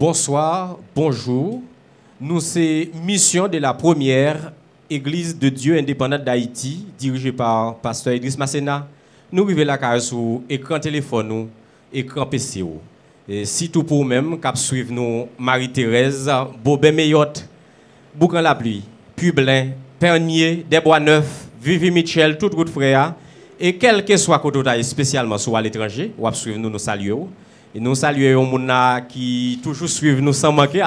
Bonsoir, bonjour. Nous, c'est mission de la première Église de Dieu indépendante d'Haïti, dirigée par Pasteur Idriss Masséna. Nous arrivons là sur écran téléphone, écran PC. Et si tout pour même, cap suivre nous Marie-Thérèse, Bobé Meyotte, Boucan la pluie, Publin, Pernier, Desbois-Neuf, Vivi Michel, tout route frère. Et quel que soit côté spécialement sur à l'étranger, ou suivre nous saluons. Et nous saluons les gens qui toujours suivent nous sans manquer.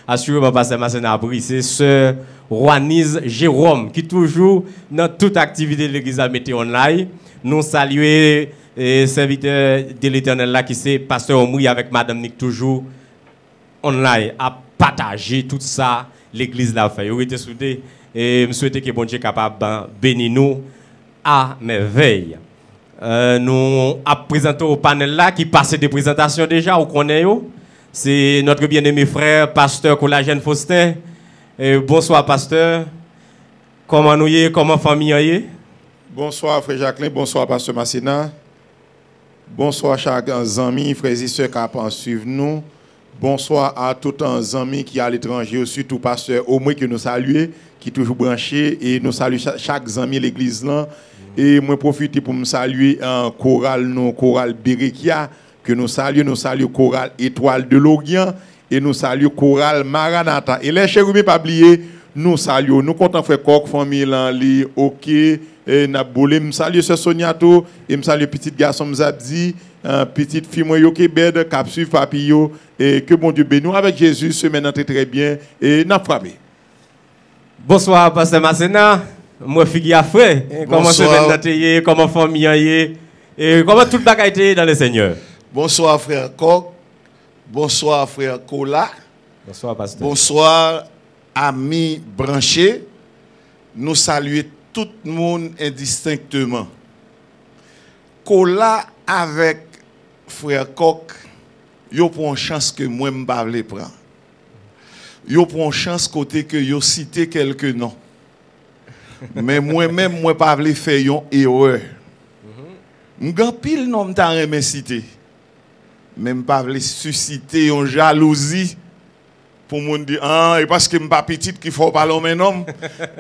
Assurément, Pasteur Masséna c'est Sœur Rouanise Jérôme qui toujours dans toute activité de l'église mettait online. Nous saluons les serviteurs de l'Éternel là qui c'est Pasteur Omri avec Madame Nick toujours online à partager tout ça l'église l'a fait. Vous êtes soudés et je souhaite que bon Dieu capable bénir nous à merveille. Nous présentons au panel là qui passe des présentations déjà, vous connaissez. C'est notre bien-aimé frère, Pasteur Collagène Faustin. Bonsoir, Pasteur. Comment nous y est, comment famille y est? Bonsoir, frère Jacqueline. Bonsoir, Pasteur Masséna. Bonsoir, chers amis, frères et sœurs qui suivent nous. Bonsoir à tous les amis qui sont à l'étranger, surtout Pasteur au moins que nous saluons, qui est toujours branché. Et nous saluons chaque ami de l'église là. Et moi profite pour me saluer un chorale, chorale Berekia, que nous saluons chorale Étoile de l'Orient, et nous saluons chorale Maranatha. Et les chers pas oublier, nous saluons, nous comptons frère Coq, famille, li, ok, et Nabolé, nous saluons ce Soniato, et nous saluons petit garçon Mzabdi, petite fille moi Yokebed, cap suivre papillot, et que bon Dieu bénisse nous avec Jésus, semaine très très bien, et n'a frappé. Bonsoir, Pasteur Masséna. Moi, fille à frère, comment se comment famille est, et comment tout le bagage été dans le Seigneur. Bonsoir, frère Coq. Bonsoir, frère Kola. Bonsoir, pasteur. Bonsoir, amis branchés. Nous saluons tout le monde indistinctement. Kola avec frère Coq, yo prend chance que moi, je ne pas prendre. Yo prend chance côté que yo cité quelques noms. Mais moi-même, moi pas voulu faire une erreur. M'gan pile nom t'a remet cité. Même pas voulu susciter une jalousie pour mon dire ah et parce que m'pas petite qu'il faut parler mes nom.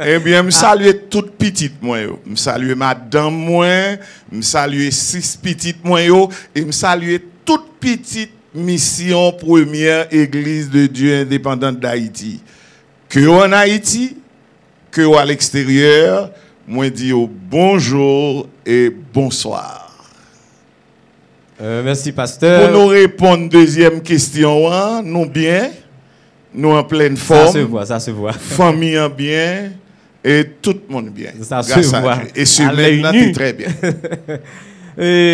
Eh bien me saluer toute petite moi yo. Me saluer madame moi, me saluer 6 petites moi yo et me saluer toute petite mission première église de Dieu indépendante d'Haïti. Que en Haïti que à l'extérieur, moi dis bonjour et bonsoir. Merci, pasteur. Pour nous répondre deuxième question, hein, nous bien, nous en pleine forme. Ça se voit, ça se voit. Famille en bien et tout le monde bien. Ça se voit. Et semaine très bien.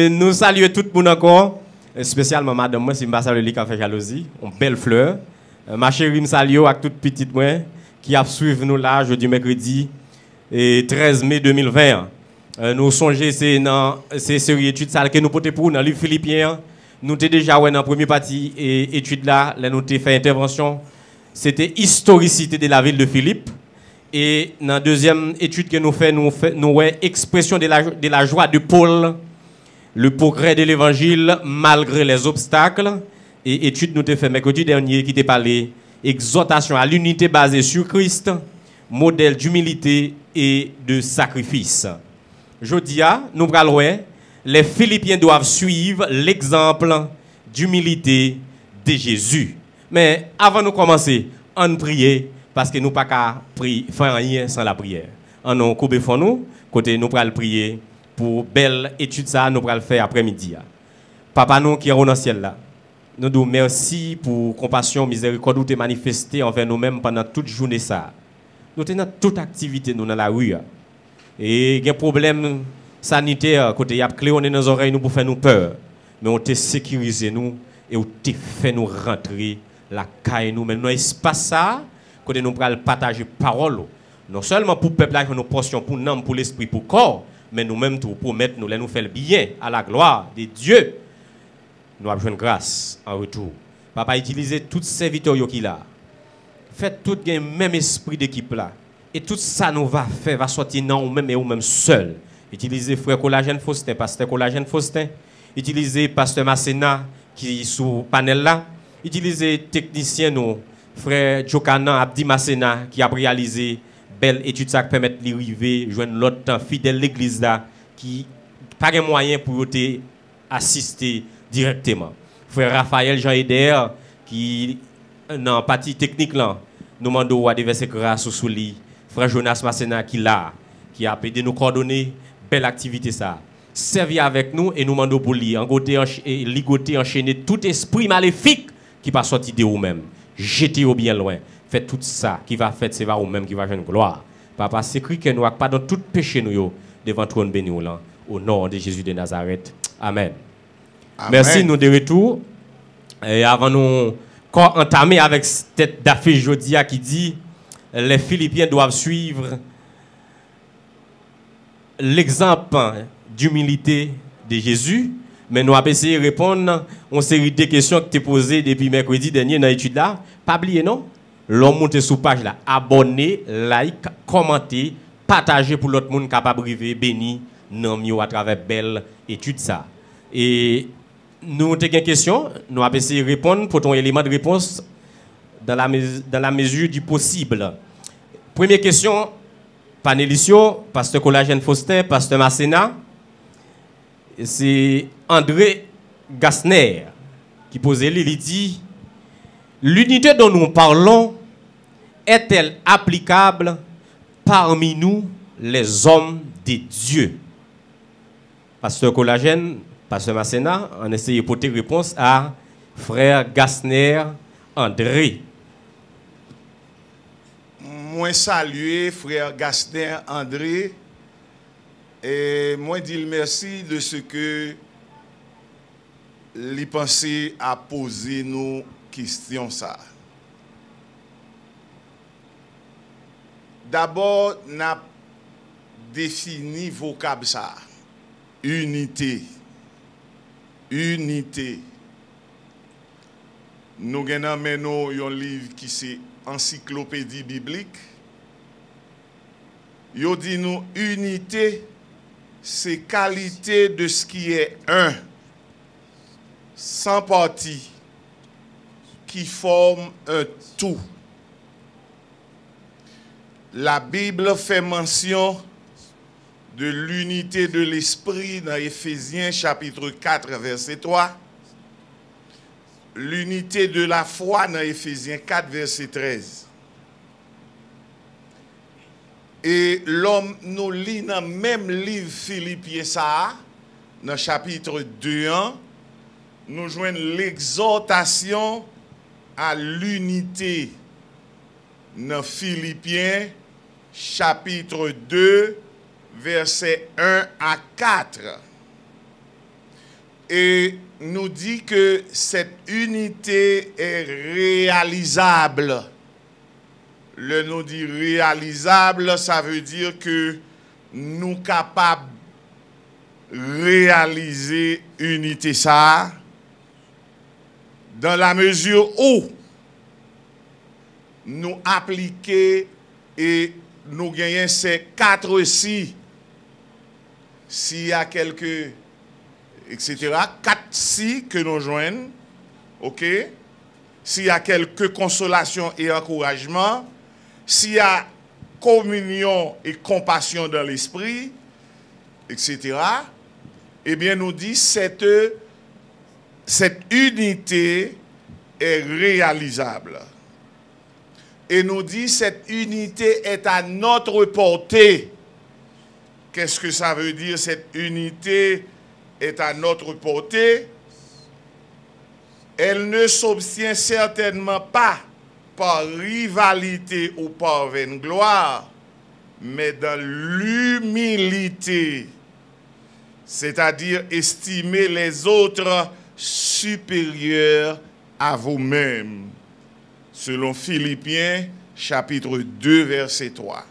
Nous saluons tout le monde encore, spécialement madame moi, si je salue les qui a fait jalousie, une belle fleur. Ma chérie me salue avec toute petite moi qui a suivi nous là jeudi mercredi et 13 mai 2020. Nous songez c'est dans ces séries études ça que nous portons pour dans le livre Philippiens. Nous étions déjà dans la première partie et étude là, nous avons fait intervention. C'était historicité de la ville de Philippe. Et dans la deuxième étude que nous faisons, nous avons expression de la joie de Paul, le progrès de l'évangile malgré les obstacles. Et étude nous avons fait mercredi dernier qui t'a parlé exhortation à l'unité basée sur Christ, modèle d'humilité et de sacrifice. Jodia, nous parlons, les Philippiens doivent suivre l'exemple d'humilité de Jésus. Mais avant de commencer, on prie parce que nous pas qu'à faire rien sans la prière. On a coupé pour nous, côté nous pral prier pour belle étude ça nous pral faire après-midi. Papa nous qui est dans le ciel là. Nous disons merci pour compassion, miséricorde où tu es manifesté envers nous-mêmes pendant toute journée ça. Nous sommes dans toute activité nous dans la rue. Et il y a un problème sanitaire côté y a cléoné dans nos oreilles nous pour faire nous peur. Mais on t'a sécurisé nous et on t'a fait nous rentrer la caille nous. Mais nous espace ça côté nous pral partager parole. Non seulement pour le peuple là nous portions pour l'âme, pour l'esprit, pour le corps, mais nous-mêmes tout pour mettre nous faire le bien à la gloire de Dieu. Nous avons besoin de grâce en retour. Papa, utilisez tous ces serviteurs qui là. Faites tout le même esprit d'équipe là. Et tout ça nous va faire, va sortir dans nous-mêmes et nous-mêmes seuls. Utilisez frère Collagène Faustin, pasteur Collagène Faustin. Utilisez pasteur Masséna qui est sous panel là. utiliser technicien nous, frère Djokanan Abdi Masena, qui a réalisé belle étude ça qui permet de arriver joindre l'autre temps fidèle l'église là qui pas de moyen pour assister directement. Frère Raphaël Jean Eder qui dans partie technique là nous demandons à déverser grâce sous lui. Frère Jonas Masena qui là qui a aidé nous coordonner belle activité ça. Servi avec nous et nous demandons pour lui ligoter enchaîner tout esprit maléfique qui pas sorti de vous-même. Jetez au bien loin. Faites tout ça qui va faire, c'est vous même qui va joindre gloire. Papa, c'est écrit que nous n'avons pas dans tout péché nous devant trône béni au nom de Jésus de Nazareth. Amen. Amen. Merci nous de retour. Et avant nous entamer avec cette d'affiche Jodia qui dit les Philippiens doivent suivre l'exemple d'humilité de Jésus. Mais nous avons essayé de répondre à une série de questions que tu as posées depuis mercredi dernier dans l'étude là. Pas oublier, non? L'homme monte sur page là. Abonnez, like, commentez, partagez pour l'autre monde capable de arriver béni non mieux à travers belle étude ça. Et nous avons une question, nous avons essayé de répondre pour ton élément de réponse dans la mesure du possible. Première question, panélisio, pasteur Collagène Faustin, pasteur Masséna. C'est André Gassner qui posait il dit l'unité dont nous parlons est-elle applicable parmi nous les hommes de Dieu? Pasteur Collagène, pasteur Masséna, on essaie de porter réponse à frère Gassner André. Moi saluer frère Gassner André et moi dire merci de ce que les pensées à poser nos questions ça. D'abord, n'a défini vocable ça. Unité. Unité. Nous avons un livre qui c'est Encyclopédie biblique. Yo dit nous unité, c'est qualité de ce qui est un, sans partie, qui forme un tout. La Bible fait mention de l'unité de l'esprit dans Éphésiens chapitre 4 verset 3. L'unité de la foi dans Éphésiens 4 verset 13. Et l'homme nous lit dans le même livre Philippiens ça, dans chapitre 2, nous joignons l'exhortation à l'unité dans Philippiens chapitre 2 versets 1 à 4. Et nous dit que cette unité est réalisable. Le nous dit réalisable, ça veut dire que nous sommes capables de réaliser unité ça dans la mesure où nous appliquons et nous gagnons ces 4 si. S'il y a quelques, etc., 4 si que nous joignons, ok? S'il y a quelques consolations et encouragements, s'il y a communion et compassion dans l'esprit, etc., eh bien, nous dit cette unité est réalisable. Et nous dit cette unité est à notre portée. Qu'est-ce que ça veut dire, cette unité est à notre portée? Elle ne s'obtient certainement pas par rivalité ou par vaine gloire, mais dans l'humilité, c'est-à-dire estimer les autres supérieurs à vous-même, selon Philippiens chapitre 2 verset 3.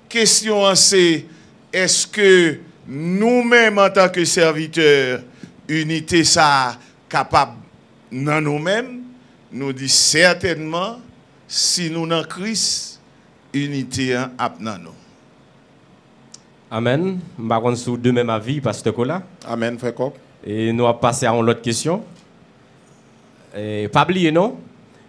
Question c'est, est-ce que nous-mêmes en tant que serviteurs, unité ça capable dans nous-mêmes? Nous dit certainement, si nous dans Christ, unité à nous. Amen. Je vais sur deux mêmes avis, Pasteur Kola. Amen, frère Kop. Et nous allons passer à une autre question. Pas oublier, non?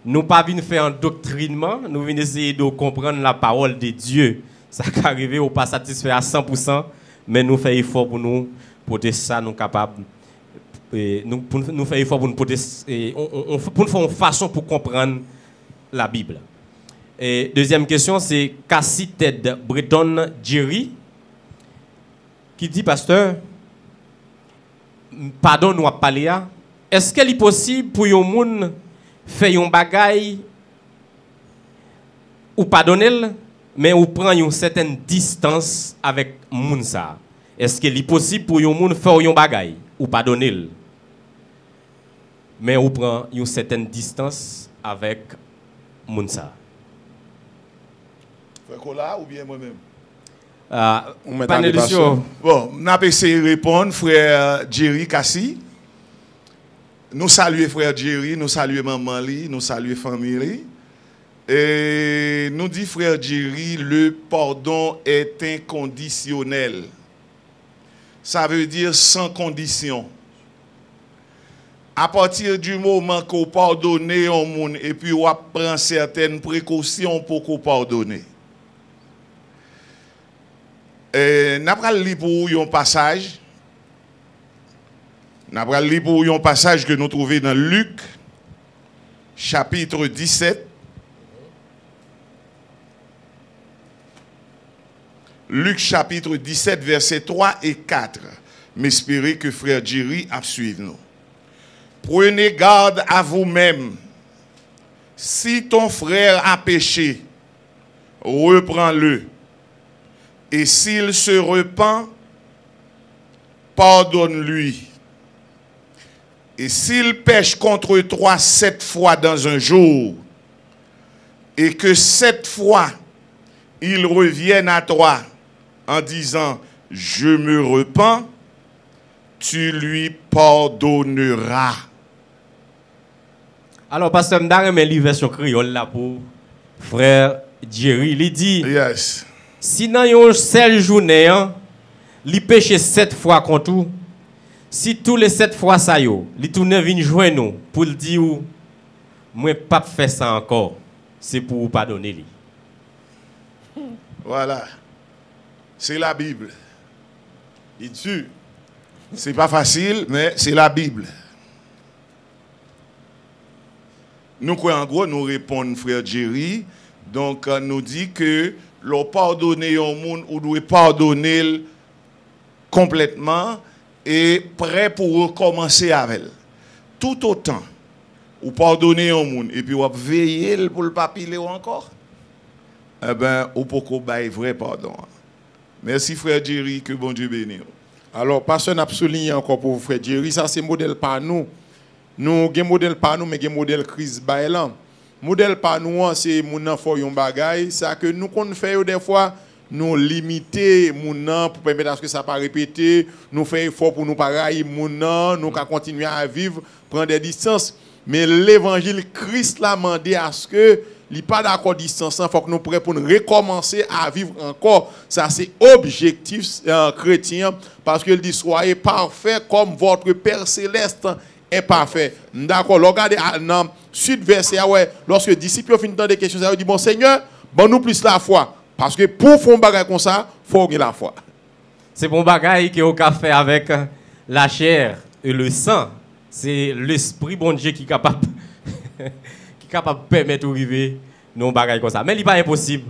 Nous pas venir faire un doctrinement, nous venons essayer de comprendre la parole de Dieu. Ça qui arrive, on pas satisfait à 100%, mais nous faisons effort pour nous porter ça, nous capables. Nous faisons effort pour nous porter, pour nous faire une façon pour comprendre la Bible. Et deuxième question, c'est Cassie Ted Breton Jerry qui dit, pasteur, pardon, nous avons parlé. Est-ce qu'il est possible pour un monde faire un bagay ou pardonner, mais ou prendre une certaine distance avec moun sa? Est-ce qu'il est possible pour un monde faire un bagay ou pardonner, mais ou prend une certaine distance avec moun sa? Frère Kola ou bien moi-même? Panélisio. Bon, on a essayé de répondre, frère Jerry Kassi. Nous saluons frère Jerry, nous saluons maman Li, nous saluons famille. Et nous dit frère Jerry, le pardon est inconditionnel. Ça veut dire sans condition. À partir du moment qu'on pardonne au monde et puis on prend certaines précautions pour qu'on pardonne. Nous allons lire pour un passage. Nous allons lire pour un passage que nous trouvons dans Luc, chapitre 17. Luc, chapitre 17, versets 3 et 4. M'espérez que frère Jerry a suivi nous. Prenez garde à vous-même. Si ton frère a péché, reprends-le. Et s'il se repent, pardonne-lui. Et s'il pêche contre toi 7 fois dans un jour, et que 7 fois il revienne à toi en disant « Je me repens », tu lui pardonneras. Alors, pasteur Mdare, mais la version créole là pour frère Jerry, il dit Yes. Si dans une seule journée, il pêche 7 fois contre tout, si tous les 7 fois ça yo, il tourne vient joindre nous pour le dire moi pas faire ça encore, c'est pour vous pardonner lui. Voilà. C'est la Bible. Il tue. C'est pas facile, mais c'est la Bible. Nous, en gros, nous répondons, frère Jerry. Donc, nous dit que l'on pardonne au monde, ou doit pardonner complètement et prêt pour recommencer avec elle. Tout autant, ou pardonner au monde, et puis on veiller pour le papier encore, eh bien, ou pour qu'on baille vrai pardon. Merci, frère Jerry, que bon Dieu bénisse. Alors, pasteur n'a souligné encore pour vous, frère Jerry, ça c'est modèle par nous. Nous avons modèle par nous, mais nous avons modèle crise baillant. Modèle par nous, c'est mon enfant yon bagay. Ça que nous qu'on fait des fois, nous limiter mon an pour permettre à ce que ça pas répéter. Nous faisons effort pour nous pareil mon an, nous continuer à vivre, prendre des distances. Mais l'évangile Christ l'a demandé à ce que il pas d'accord distance, il faut que nous prêts pour nous recommencer à vivre encore. Ça c'est objectif chrétien parce qu'il dit soyez parfaits comme votre Père céleste est parfait. D'accord, regardez dans suite verset ouais, lorsque les disciples finissent dans des questions, ils disent bon Seigneur, bon nous plus la foi parce que pour faire un bagage comme ça, faut avoir la foi. C'est bon bagage que on a fait avec la chair et le sang. C'est l'esprit bon Dieu qui est capable qui est capable de permettre d'arriver nos bagages comme ça. Mais il n'est pas impossible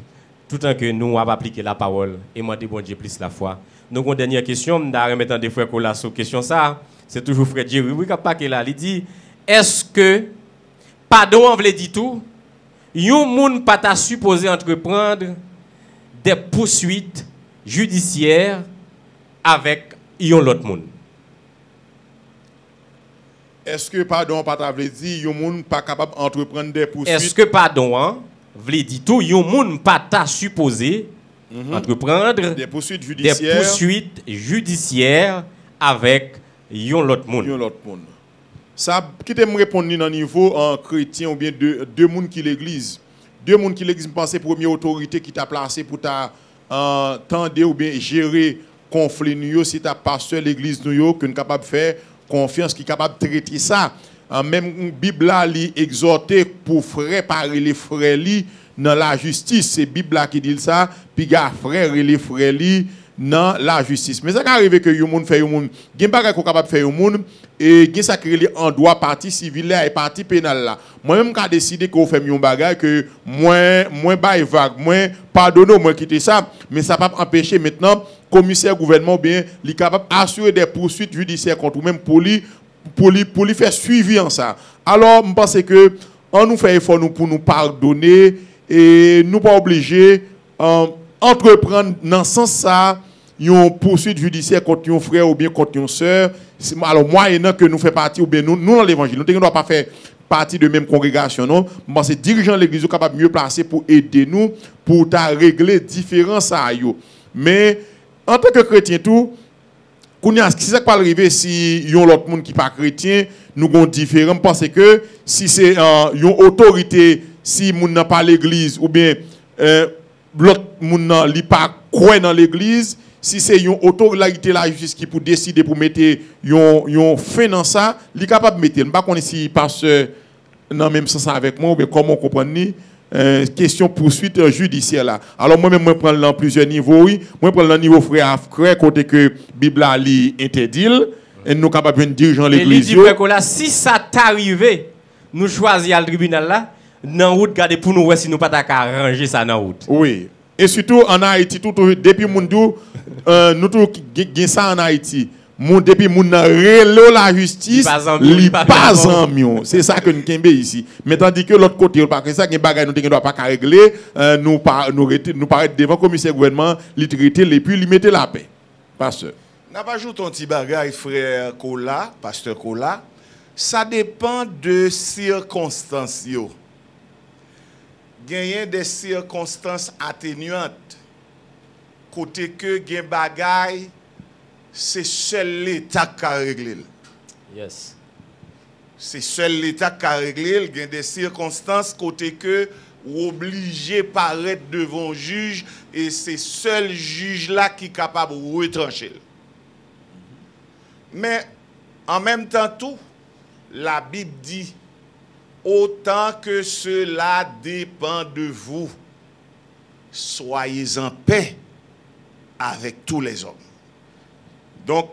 tout le temps que nous avons appliqué la parole et demander bon Dieu plus la foi. Donc, une dernière question, je vais remettre des frères Kola sur question ça. C'est toujours frère Jerry. Oui, il dit est-ce que pardon on veut dire tout? Yon moun pas ta supposé entreprendre des poursuites judiciaires avec yon l'autre moun. Est-ce que pardon pas ta veut dire yon moun pas capable d'entreprendre des poursuites? Est-ce que pardon veut dire tout? Yon moun pas ta supposé entreprendre des poursuites judiciaires avec yon l'autre moun. Ça, qui te me répondre dans niveau en chrétien ou bien deux moun qui l'église. Deux moun qui l'église pensent première autorité qui t'a placé pour ta tendre ou bien gérer conflit nous si ta pasteur l'église nous que nous capable faire confiance qui capable de traiter ça. même Bible là li exhorté pour frère parler les frères li dans la justice, c'est Bible là qui dit ça, puis gars frère et les frères li dans la justice. Mais ça qui arrive que yon moun fait yon moun, gen bagay ko capable faire yon moun et gen ça créé en droit partie civile et partie pénale là. Moi même ka décider que fait yon bagay que moins bail vague, moins pardonner, moins quitter ça, mais ça pas empêcher maintenant commissaire gouvernement bien li capable assurer des poursuites judiciaires contre ou même pour lui faire suivi en ça. Alors je pense que on nous fait effort pour nous pardonner et nous pas obligés entreprendre dans ce sens ça une poursuite judiciaire contre un frère ou bien contre une sœur. Alors moyennant que nous fait partie ou bien nous dans l'évangile, nous ne doit pas faire partie de même congrégation non. Moi c'est dirigeant de l'église capable mieux placé pour aider nous pour régler différents ça yo. Mais en tant que chrétien tout si ça peut arriver si yon l'autre monde qui pas chrétien nous gon différent parce que si c'est une autorité si moun n'a pas l'église ou bien l'autre moun n'a li pas croit dans l'église si c'est une autorité la justice qui pour décider pour mettre yon fin dans ça li capable mettre pas connait si pasteur dans même sens avec moi ou bien comment comprendre ni question poursuite judiciaire là. Alors moi-même moi prendre dans plusieurs niveaux oui, moi prendre dans niveau frère côté que Bible a li interdit et nous capable de dirigeant l'église. Et dit là si ça t'arrive nous choisir le tribunal là dans route garder pour nous voir si nous pas ta arranger ça dans route. Oui. Et surtout en Haïti tout depuis mondou nous tout gain ça en Haïti. Depuis moun relo la justice, li pas en mion. C'est ça que nous kembe ici. Mais tandis que l'autre côté, parce que ça, gen bagay nous ne doit pas régler, nous paraît devant commissaire gouvernement, li traiter et puis li mettre la paix. Pasteur. N'a pas joué ton petit bagay, frère Kola, pasteur Kola. Ça dépend de circonstances. Gagner des circonstances atténuantes. Côté que gen bagay, c'est seul l'État qui a réglé. Yes. C'est seul l'État qui a réglé. Il y a des circonstances côté que obligé de paraître devant le juge et c'est seul juge là qui est capable de retrancher. Mais en même temps tout, la Bible dit autant que cela dépend de vous, soyez en paix avec tous les hommes. Donc,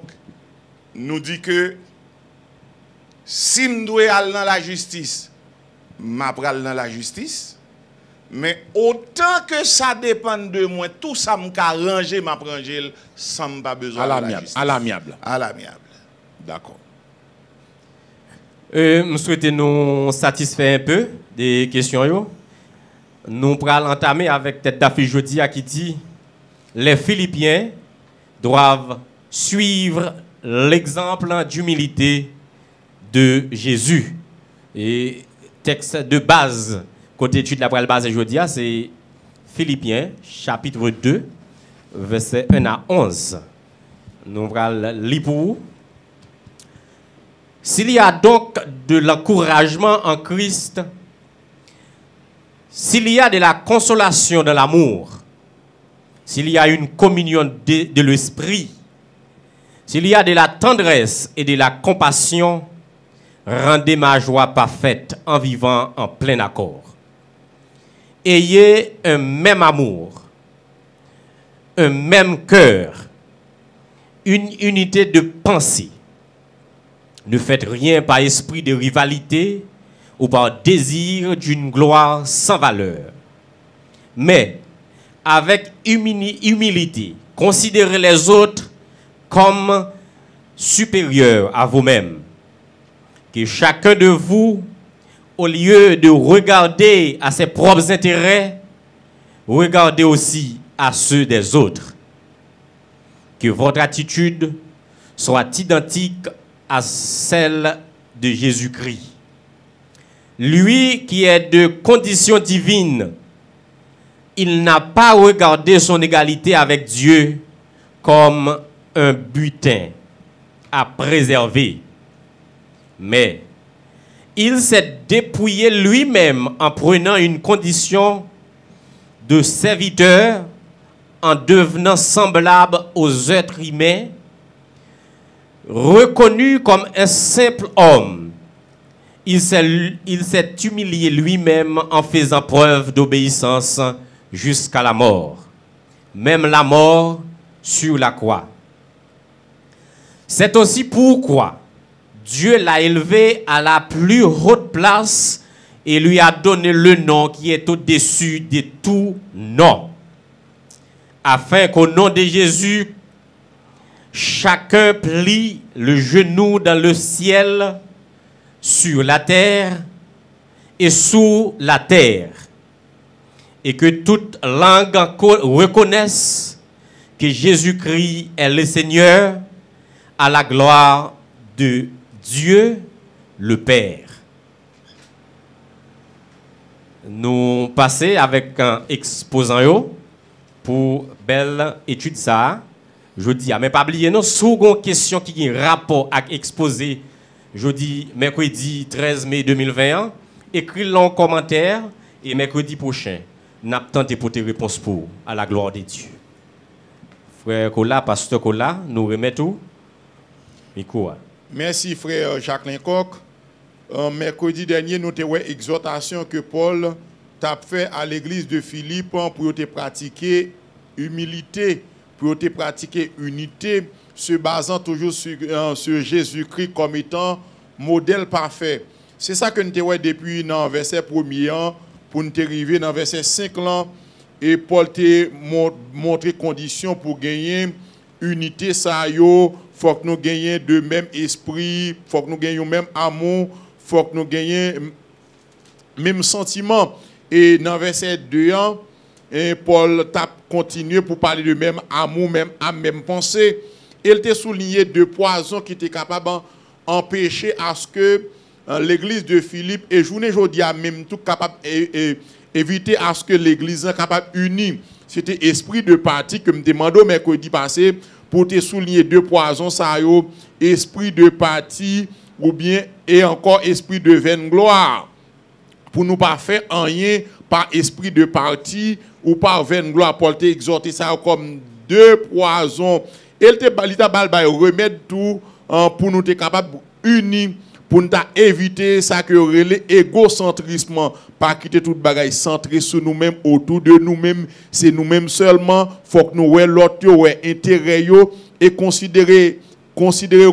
nous dit que si je dois aller dans la justice, je vais aller dans la justice. Mais autant que ça dépend de moi, tout ça me arranger, je ranger sans pas besoin de la justice. À l'amiable. À l'amiable. D'accord. Je souhaite nous satisfaire un peu des questions. Nous allons entamer avec tête d'affiche jeudi qui dit les Philippiens doivent suivre l'exemple d'humilité de Jésus. Et texte de base, côté étude de la base aujourd'hui, c'est Philippiens, chapitre 2, versets 1 à 11. Nous allons lire pour vous. S'il y a donc de l'encouragement en Christ, s'il y a de la consolation de l'amour, s'il y a une communion de l'esprit, s'il y a de la tendresse et de la compassion, rendez ma joie parfaite en vivant en plein accord. Ayez un même amour, un même cœur, une unité de pensée. Ne faites rien par esprit de rivalité ou par désir d'une gloire sans valeur. Mais avec humilité, considérez les autres comme supérieurs à vous-même. Que chacun de vous, au lieu de regarder à ses propres intérêts, regardez aussi à ceux des autres. Que votre attitude soit identique à celle de Jésus-Christ. Lui qui est de condition divine, il n'a pas regardé son égalité avec Dieu comme un butin à préserver. Mais il s'est dépouillé lui-même en prenant une condition de serviteur, en devenant semblable aux êtres humains, reconnu comme un simple homme. il s'est humilié lui-même en faisant preuve d'obéissance jusqu'à la mort, même la mort sur la croix. C'est aussi pourquoi Dieu l'a élevé à la plus haute place et lui a donné le nom qui est au-dessus de tout nom, afin qu'au nom de Jésus, chacun plie le genou dans le ciel, sur la terre et sous la terre, et que toute langue reconnaisse que Jésus-Christ est le Seigneur, à la gloire de Dieu le Père. Nous passons avec un exposant pour belle étude ça. Je dis, mais pas oublier non, seconde question qui a un rapport avec exposé jeudi, mercredi 13 mai 2021. Écris-le en commentaire et mercredi prochain, nous avons tenté pour tes réponses pour à la gloire de Dieu. Frère Kola, pasteur Kola, nous remettons. Merci frère Jacqueline Coq. Mercredi dernier, nous avons une exhortation que Paul t'a fait à l'église de Philippe pour te pratiquer humilité, pour te pratiquer unité, se basant toujours sur Jésus-Christ comme étant modèle parfait. C'est ça que nous avons depuis dans le verset 1er pour nous arriver dans le verset 5 là, et Paul t'a montré conditions pour gagner unité ça yo. Faut que nous gagnions de même esprit, faut que nous gagnions même amour, faut que nous gagnions même sentiment. Et dans verset 2, Paul a continué pour parler de même amour, même âme, même pensée. Il t'a souligné deux poisons qui étaient capables d'empêcher à ce que l'église de Philippe et journée aujourd'hui même tout capable éviter à ce que l'église soit capable unie. C'était esprit de parti que me demandons mercredi passé pour te souligner deux poisons, ça yo, esprit de parti ou bien et encore esprit de vaine gloire. Pour nous pas faire rien par esprit de parti ou par vaine gloire, Paul t'a exhorté ça comme deux poisons. Il t'a remettre tout pour nous être capable unis, pour nous éviter ça que l'égocentrisme, pas quitter toute bagaille centré sur nous-mêmes, autour de nous-mêmes, c'est nous-mêmes seulement. Faut que nous voyons l'autre, intérêt et considérer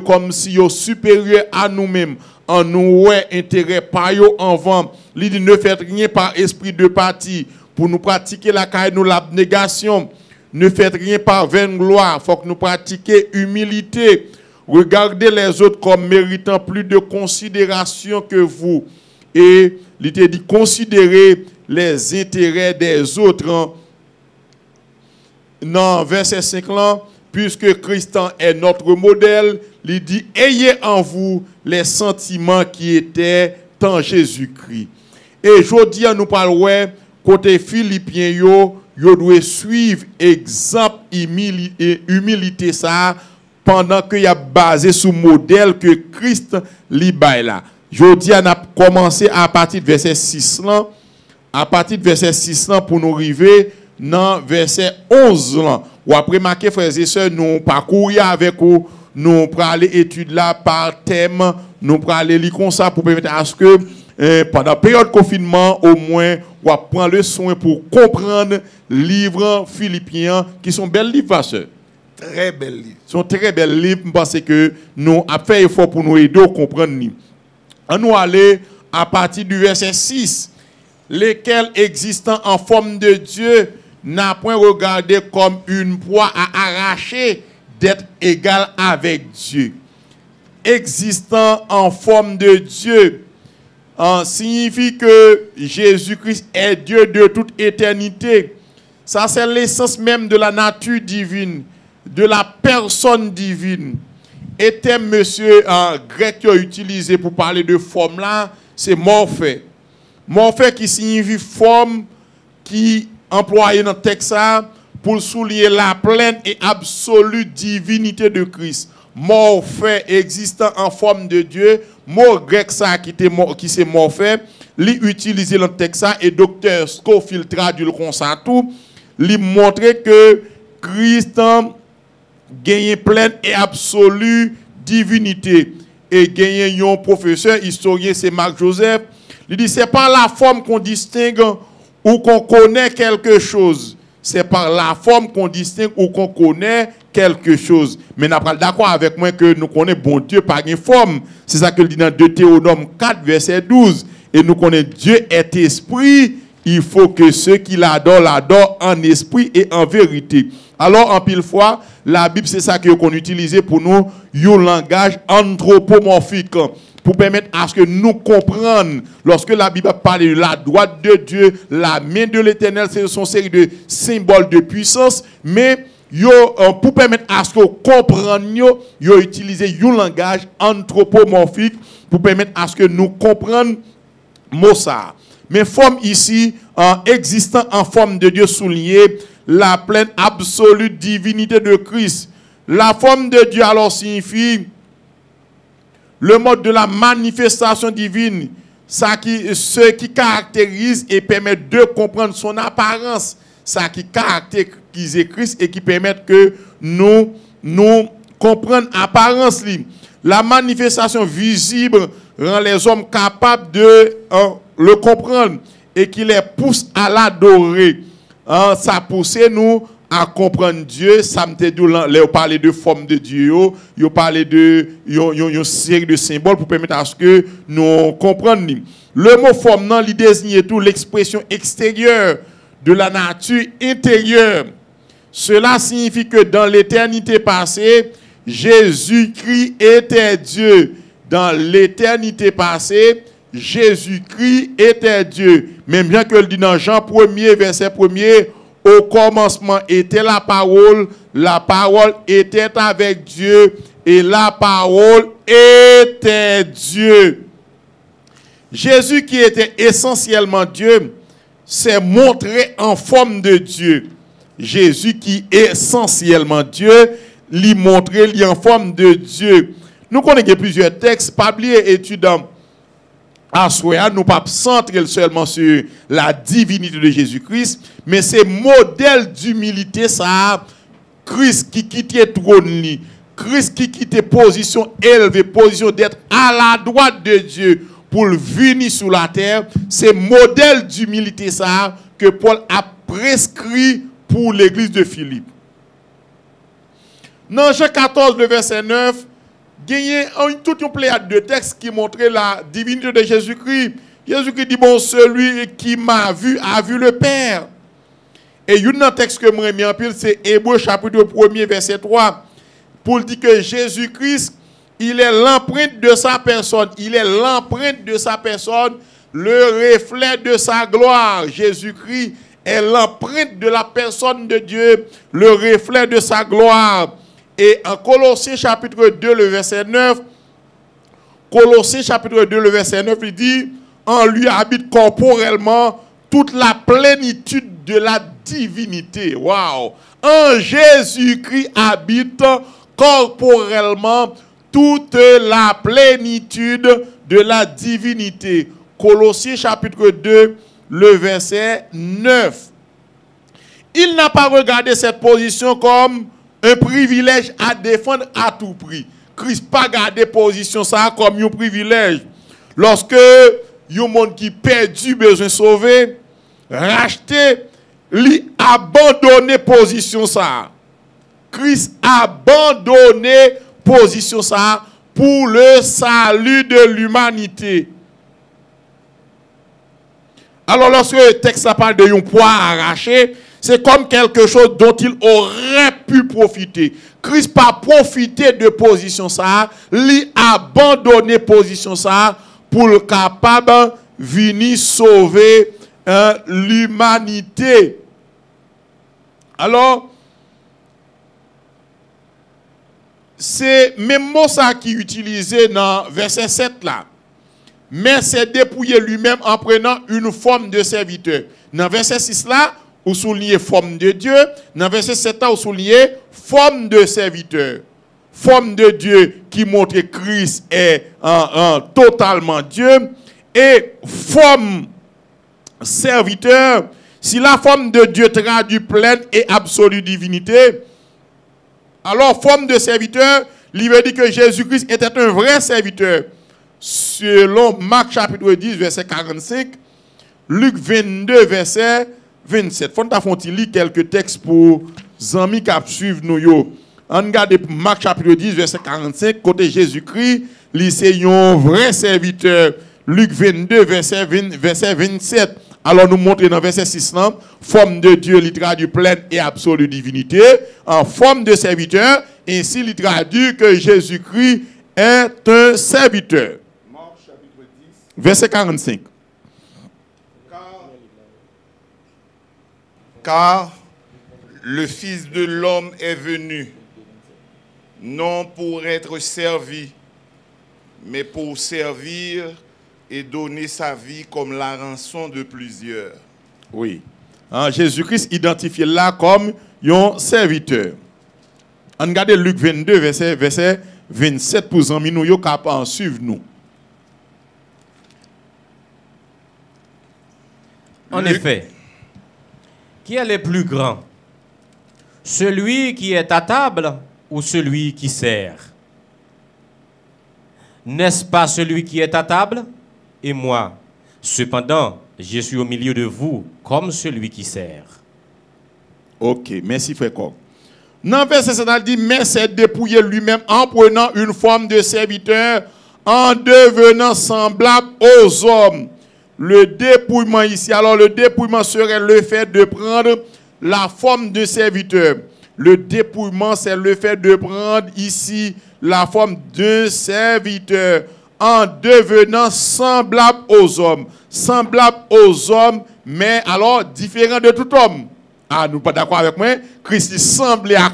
comme si yo supérieur à nous-mêmes. En nous intérêt pas yo en vent. Il dit ne faites rien par esprit de parti pour nous pratiquer la caille nous l'abnégation. Ne faites rien par vaine gloire. Faut que nous pratiquions humilité. Regardez les autres comme méritant plus de considération que vous. Et il te dit considérez les intérêts des autres. Dans verset 5 là, puisque Christ est notre modèle, il dit ayez en vous les sentiments qui étaient en Jésus-Christ. Et aujourd'hui, nous parlons côté Philippiens, yo doit suivre exemple humilité ça pendant qu'il y a basé sur le modèle que Christ li bail là. Aujourd'hui, on a commencé à partir de verset 6 là, à partir de verset 6 là pour nous arriver dans verset 11 là. Ou après marquer frères et sœurs, nous parcourir avec vous, nous pour aller étude là par thème, nous pour aller lire comme ça pour permettre à ce que pendant la période de confinement, au moins, on va prendre le soin pour comprendre les livres philippiens qui sont belles livres, pasteur. Très belles livres. Sont très belles livres parce que nous avons fait effort pour nous aider à comprendre. On nous aller à partir du verset 6, lesquels existant en forme de Dieu n'a point regardé comme une proie à arracher d'être égal avec Dieu. Existant en forme de Dieu signifie que Jésus-Christ est Dieu de toute éternité. Ça, c'est l'essence même de la nature divine, de la personne divine. Et thème, monsieur, en grec, qui a utilisé pour parler de forme là, c'est morphé. Morphé qui signifie forme qui employé dans le texte pour souligner la pleine et absolue divinité de Christ. Morphé existant en forme de Dieu, mot grec ça qui c'est morphé, li utilisé dans le texte et docteur Scofield traduit le comme ça tout, li montrer que Christ gagne pleine et absolue divinité. et gagné un professeur historien, c'est Marc Joseph. Il dit, c'est par la forme qu'on distingue ou qu'on connaît quelque chose. C'est par la forme qu'on distingue ou qu'on connaît quelque chose. Mais nous sommes d'accord avec moi que nous connaissons bon Dieu par une forme. C'est ça que dit dans Deutéronome 4, verset 12. Et nous connaissons Dieu est esprit. Il faut que ceux qui l'adorent en esprit et en vérité. Alors, en pile fois, la Bible, c'est ça qu'on utilise pour nous, un langage anthropomorphique, pour permettre à ce que nous comprenions, lorsque la Bible parle de la droite de Dieu, la main de l'Éternel, c'est une série de symboles de puissance, mais pour permettre à ce que nous comprenions, ils ont utilisé un langage anthropomorphique pour permettre à ce que nous comprenions ça. Mais forme ici, existant en forme de Dieu souligné, la pleine absolue divinité de Christ. La forme de Dieu alors signifie le mode de la manifestation divine, ce qui caractérise et permet de comprendre son apparence, ça qui caractérise Christ et qui permet que nous comprenions l'apparence. La manifestation visible rend les hommes capables de le comprendre et qui les pousse à l'adorer. Ça pousse nous à comprendre Dieu. Ça me dit, là, parler de forme de Dieu, il parler de une série de symboles pour permettre à ce que nous comprenions. Le mot forme, non, il désigne tout l'expression extérieure de la nature intérieure. Cela signifie que dans l'éternité passée, Jésus-Christ était Dieu. Dans l'éternité passée, Jésus-Christ était Dieu. Même bien que le dit dans Jean 1er, verset 1er, au commencement était la parole était avec Dieu, et la parole était Dieu. Jésus qui était essentiellement Dieu, s'est montré en forme de Dieu. Jésus qui est essentiellement Dieu, lui montré lui en forme de Dieu. Nous connaissons plusieurs textes, pas oublier étudiants. À soi, nous ne pas centrer seulement sur la divinité de Jésus-Christ, mais c'est modèle d'humilité, ça, Christ qui quittait le trône, Christ qui quittait position élevée, position d'être à la droite de Dieu pour venir sur la terre. C'est modèle d'humilité, ça, que Paul a prescrit pour l'église de Philippe. Dans Jean 14, le verset 9, il y a toute une pléiade de textes qui montraient la divinité de Jésus-Christ. Jésus-Christ dit, bon, celui qui m'a vu a vu le Père. Et il y a un texte que moi j'ai mis en pile, c'est Hébreux chapitre 1er, verset 3, pour dire que Jésus-Christ, il est l'empreinte de sa personne. Il est l'empreinte de sa personne, le reflet de sa gloire. Jésus-Christ est l'empreinte de la personne de Dieu, le reflet de sa gloire. Et en Colossiens chapitre 2, le verset 9, Colossiens chapitre 2, le verset 9, il dit, en lui habite corporellement toute la plénitude de la divinité. Waouh! En Jésus-Christ habite corporellement toute la plénitude de la divinité. Colossiens chapitre 2, le verset 9. Il n'a pas regardé cette position comme un privilège à défendre à tout prix. Christ n'a pas gardé position ça comme un privilège. Lorsque il y a un monde qui perdu besoin de sauver, racheter, lui abandonner position ça. Christ a abandonné position ça pour le salut de l'humanité. Alors lorsque le texte parle de un poids arraché, c'est comme quelque chose dont il aurait pu profiter. Christ n'a pas profité de position ça, lui abandonné position ça pour le capable venir sauver l'humanité. Alors, c'est même mot ça qui est utilisé dans verset 7 là. Mais c'est dépouiller lui-même en prenant une forme de serviteur. Dans verset 6 là, ou souligner forme de Dieu. Dans verset 7 là, ou souligner forme de serviteur. Forme de Dieu qui montre que Christ est totalement Dieu. Et forme serviteur, si la forme de Dieu traduit pleine et absolue divinité, alors forme de serviteur, Il veut dire que Jésus-Christ était un vrai serviteur. Selon Marc chapitre 10, verset 45, Luc 22, verset 27. Faut nous lire quelques textes pour les amis qui suivent nous. On regarde Marc chapitre 10, verset 45, côté Jésus-Christ, c'est un vrai serviteur. Luc 22, verset 27. Alors nous montrons dans verset 6, forme de Dieu, il traduit pleine et absolue divinité, en forme de serviteur, ainsi il traduit que Jésus-Christ est un serviteur. Marc chapitre 10. Verset 45. Car le Fils de l'homme est venu, non pour être servi, mais pour servir et donner sa vie comme la rançon de plusieurs. Oui. Jésus-Christ identifié là comme un serviteur. On regarde Luc 22, verset 27 pour les amis, nous capables de suivre nous. En effet, qui est le plus grand? Celui qui est à table ou celui qui sert? N'est-ce pas celui qui est à table? Et moi, cependant, je suis au milieu de vous comme celui qui sert. Ok, merci frère Coq. Dans le verset 7, il dit, mais c'est dépouiller lui-même en prenant une forme de serviteur, en devenant semblable aux hommes. Le dépouillement ici, alors le dépouillement serait le fait de prendre la forme de serviteur. Le dépouillement, c'est le fait de prendre ici la forme de serviteur en devenant semblable aux hommes. Semblable aux hommes, mais alors différent de tout homme. Ah, nous pas d'accord avec moi. Christ semblait à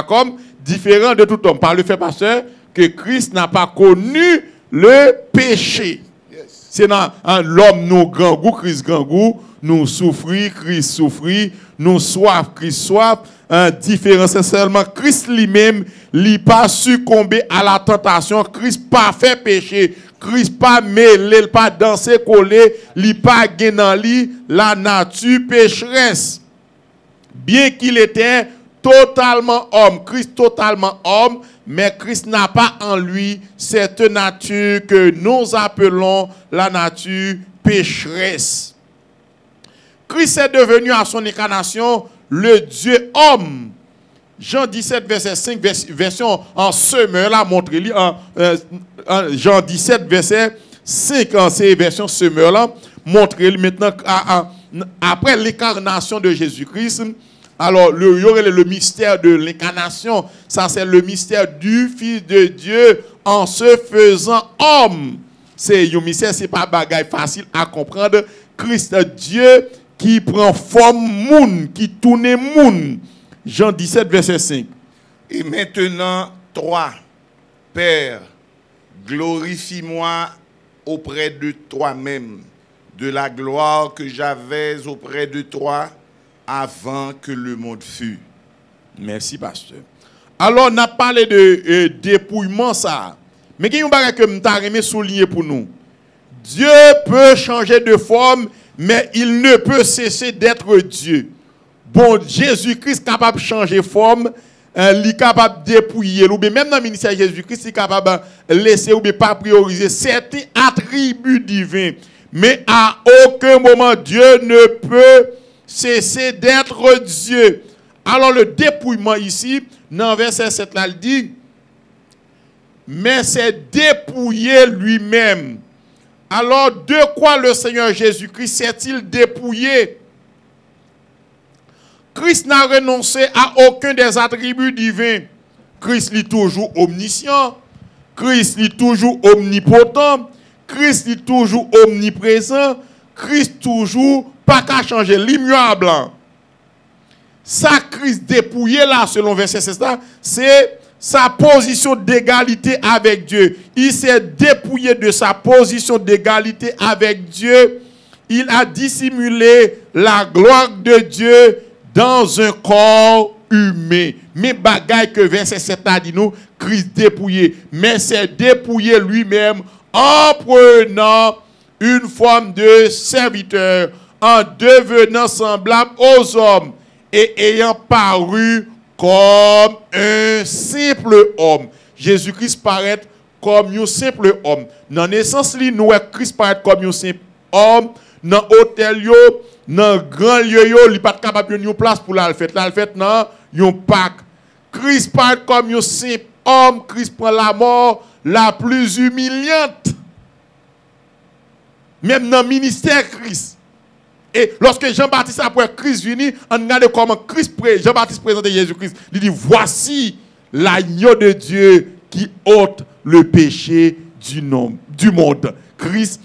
comme différent de tout homme. Par le fait, pasteur, que Christ n'a pas connu le péché. C'est dans l'homme, nous grand goût, Christ grand goût, nous souffrir, Christ souffrir, nous soif, Christ soif. Différence, c'est seulement Christ lui-même, il pas succomber à la tentation, Christ pas fait péché, Christ pas mêlé, pas dansé, collé, il pas gagné dans lui la nature pécheresse. Bien qu'il était totalement homme, Christ totalement homme, mais Christ n'a pas en lui cette nature que nous appelons la nature pécheresse. Christ est devenu à son incarnation le Dieu homme. Jean 17, verset 5, version en semeur, là, montrez-lui, Jean 17, verset 5, c'est version semeur, là, montrez-lui maintenant, après l'incarnation de Jésus-Christ, alors, il y aurait le mystère de l'incarnation. Ça, c'est le mystère du Fils de Dieu en se faisant homme. C'est un mystère, ce n'est pas bagaille facile à comprendre. Christ, Dieu, qui prend forme moun, qui tourne moun. Jean 17, verset 5. Et maintenant, toi, Père, glorifie-moi auprès de toi-même, de la gloire que j'avais auprès de toi avant que le monde fût. Merci, pasteur. Alors, on a parlé de dépouillement, ça. Mais il y a un bagage que je vais souligner pour nous. Dieu peut changer de forme, mais il ne peut cesser d'être Dieu. Bon, Jésus-Christ est capable de changer de forme, il est capable de dépouiller, ou bien même dans le ministère de Jésus-Christ, il est capable de laisser ou bien pas prioriser certains attributs divins. Mais à aucun moment, Dieu ne peut cesser d'être Dieu. Alors le dépouillement ici, dans verset 7 là, il dit, mais c'est dépouiller lui-même. Alors de quoi le Seigneur Jésus-Christ s'est-il dépouillé? Christ n'a renoncé à aucun des attributs divins. Christ est toujours omniscient. Christ est toujours omnipotent. Christ est toujours omniprésent. Christ toujours pas qu'à changer l'immuable. Ça, Christ dépouillé là, selon verset 16, c'est sa position d'égalité avec Dieu. Il s'est dépouillé de sa position d'égalité avec Dieu. Il a dissimulé la gloire de Dieu dans un corps humain. Mais bagaille que verset 7 a dit nous, Christ dépouillé. Mais c'est dépouillé lui-même en prenant une forme de serviteur, en devenant semblable aux hommes et ayant paru comme un simple homme. Jésus-Christ paraît comme un simple homme. Dans la naissance, nous, Christ paraît comme un simple homme. Dans l'hôtel, dans le grand lieu, il n'est pas capable de faire place pour la fête. La fête, non, il y a un Pâques. Christ paraît comme un simple homme. Christ prend la mort la plus humiliante. Même dans le ministère Christ. Et lorsque Jean-Baptiste après Christ venu, on regarde comment Jean-Baptiste présentait Jésus-Christ. Il dit, voici l'agneau de Dieu qui ôte le péché du monde. Christ,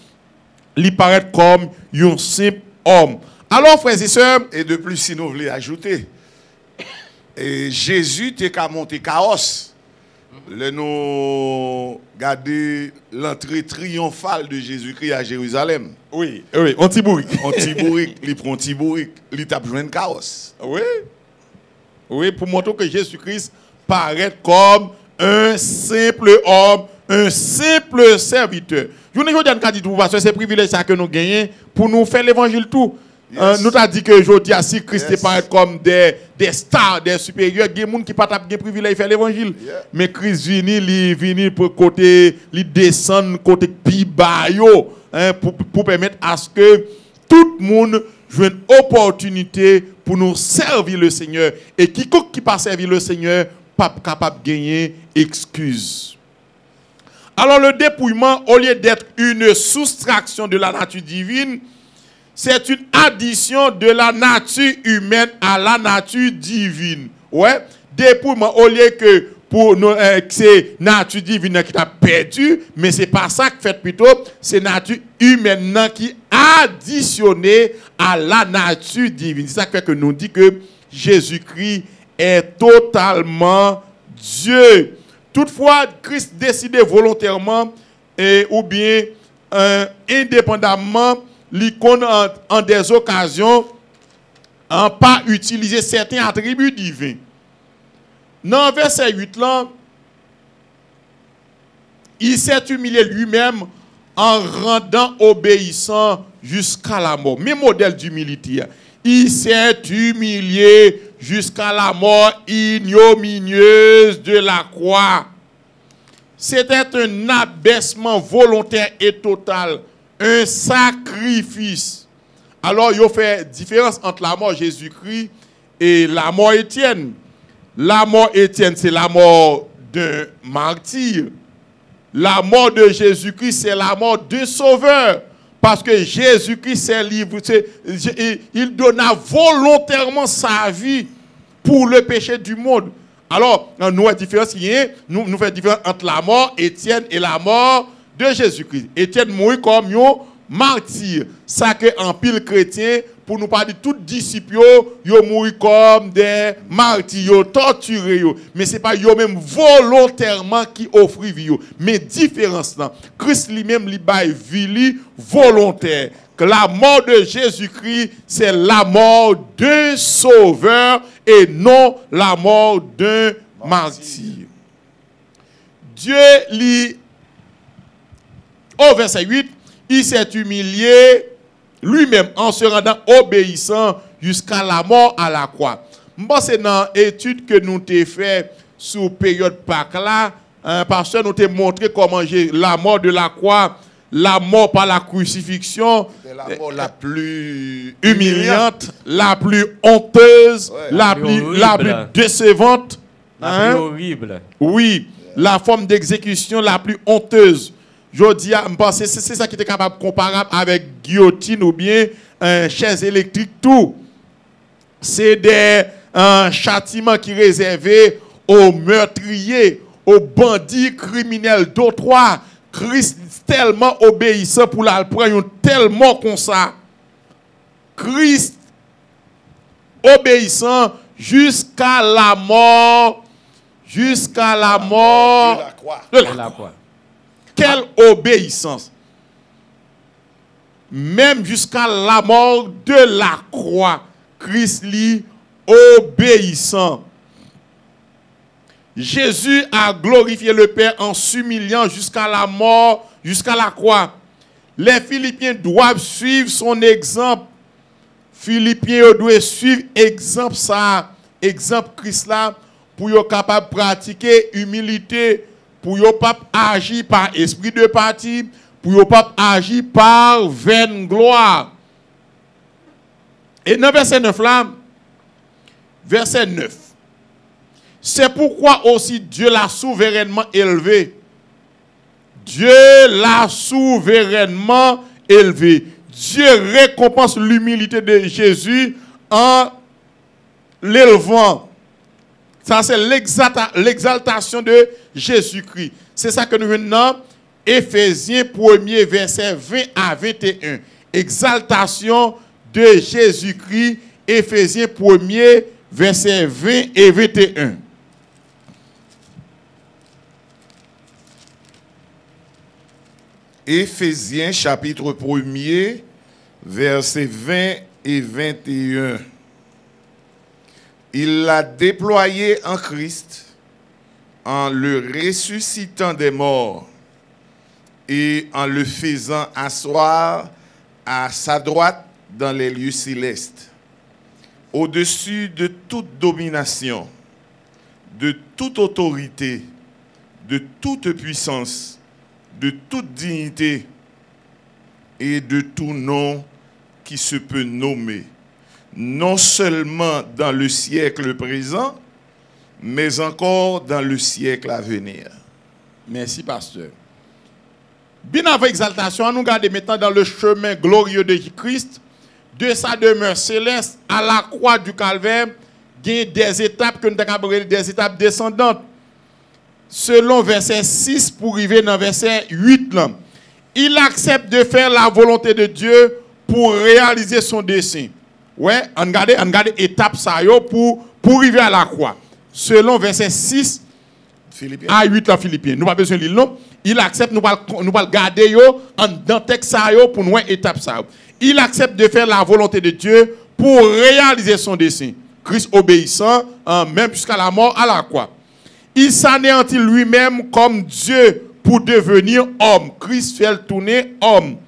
il paraît comme un simple homme. Alors, frères et sœurs, et de plus, si nous voulons ajouter, et Jésus était qu'à monter chaos. Nous regardons l'entrée triomphale de Jésus-Christ à Jérusalem. Oui, on tibourique. Il prend tibourique, il tape joint chaos. Oui, pour montrer que Jésus-Christ paraît comme un simple homme, un simple serviteur. Je vous dis tout parce que c'est privilège ça que nous gagnons pour nous faire l'évangile tout. Yes. Nous t'a dit que aujourd'hui, si Christ paraît comme des stars, des supérieurs, il y a des gens qui n'ont pas de privilège de faire l'évangile. Yeah. Mais Christ vient pour côté, il descend côté pibayo pour permettre à ce que tout le monde joue une opportunité pour nous servir le Seigneur. Et quiconque qui pas servir le Seigneur, pas capable de gagner excuse. Alors le dépouillement, au lieu d'être une soustraction de la nature divine, c'est une addition de la nature humaine à la nature divine. Ouais, dépouillement, au lieu que pour nous, c'est nature divine qui t'a perdu, mais c'est pas ça que fait plutôt, c'est nature humaine qui additionnée à la nature divine. C'est ça qui fait que nous dit que Jésus-Christ est totalement Dieu. Toutefois, Christ décide volontairement ou bien indépendamment l'icône en des occasions en pas utiliser certains attributs divins. Dans verset 8 là, il s'est humilié lui-même en rendant obéissant jusqu'à la mort. Même modèle d'humilité. Il s'est humilié jusqu'à la mort ignominieuse de la croix. C'était un abaissement volontaire et total, un sacrifice. Alors, il y a fait différence entre la mort Jésus-Christ et la mort Étienne. La mort Étienne, c'est la mort d'un martyr. La mort de Jésus-Christ, c'est la mort d'un sauveur. Parce que Jésus-Christ s'est livré, il donna volontairement sa vie pour le péché du monde. Alors, nous avons différence, nous faisons différence entre la mort Étienne et la mort de Jésus-Christ. Étienne mourit comme un martyr. Ça que en pile chrétien, pour nous parler de tous les disciples, ils mourent comme des martyrs, ils torturés. Mais ce n'est pas eux-mêmes volontairement qui offrent vie. Mais différence là, Christ lui-même lui baille vie volontaire. Que la mort de Jésus-Christ, c'est la mort d'un sauveur et non la mort d'un martyr. Dieu lui, au verset 8, il s'est humilié lui-même en se rendant obéissant jusqu'à la mort à la croix. Moi, c'est dans l'étude que nous avons fait sur la période Pâques là, parce que nous avons montré comment la mort de la croix, la mort par la crucifixion, la mort la plus humiliante, la plus honteuse, ouais, la plus décevante. La plus horrible. Oui, la forme d'exécution la plus honteuse. Je dis, c'est ça qui était capable de comparer avec guillotine ou bien chaise électrique, tout. C'est des châtiments qui sont réservés aux meurtriers, aux bandits criminels d'autrui. Christ tellement obéissant pour la prendre tellement comme ça. Christ obéissant jusqu'à la mort, jusqu'à la mort de la croix. Quelle obéissance! Même jusqu'à la mort de la croix, Christ lui obéissant. Jésus a glorifié le Père en s'humiliant jusqu'à la mort, jusqu'à la croix. Les Philippiens doivent suivre son exemple. Philippiens doivent suivre exemple ça exemple Christ là pour yo capable pratiquer humilité, pour yo pas agir par esprit de parti, pour yo pas agir par vaine gloire. Et dans verset 9 là, verset 9. C'est pourquoi aussi Dieu l'a souverainement élevé. Dieu l'a souverainement élevé. Dieu récompense l'humilité de Jésus en l'élevant. Ça, c'est l'exaltation de Jésus-Christ. C'est ça que nous venons dans Éphésiens 1er, verset 20 à 21. Exaltation de Jésus-Christ, Éphésiens 1er, verset 20 et 21. Éphésiens chapitre 1er, versets 20 et 21. Il l'a déployé en Christ en le ressuscitant des morts et en le faisant asseoir à sa droite dans les lieux célestes, au-dessus de toute domination, de toute autorité, de toute puissance, de toute dignité et de tout nom qui se peut nommer, non seulement dans le siècle présent, mais encore dans le siècle à venir. Merci, pasteur. Bien avant exaltation, nous regardons maintenant dans le chemin glorieux de Christ, de sa demeure céleste à la croix du calvaire, il y a des étapes que nous avons appelées des étapes descendantes. Selon verset 6 pour arriver dans verset 8, là, il accepte de faire la volonté de Dieu pour réaliser son dessein. Ouais, on regarde étape ça pour arriver à la croix. Selon verset 6 à 8 en Philippiens. Nous pas besoin de lire non. Il accepte nous va garder yo dans texte ça pour nous étape ça. Il accepte de faire la volonté de Dieu pour réaliser son dessein. Christ obéissant même jusqu'à la mort à la croix. Il s'anéantit lui-même comme Dieu pour devenir homme. Christ fait le tourner homme.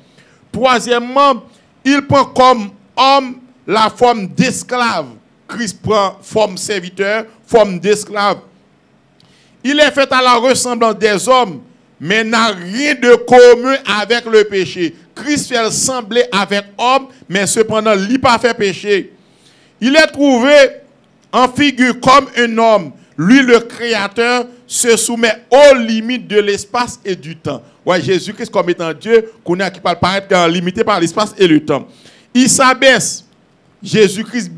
Troisièmement, il prend comme homme la forme d'esclave. Christ prend forme serviteur, forme d'esclave. Il est fait à la ressemblance des hommes, mais n'a rien de commun avec le péché. Christ fait sembler avec homme, mais cependant, il n'a pas fait péché. Il est trouvé en figure comme un homme. Lui, le Créateur, se soumet aux limites de l'espace et du temps. Ouais, Jésus-Christ, comme étant Dieu, qu'on a qui peut paraître limité par l'espace et le temps. Il s'abaisse. Jésus-Christ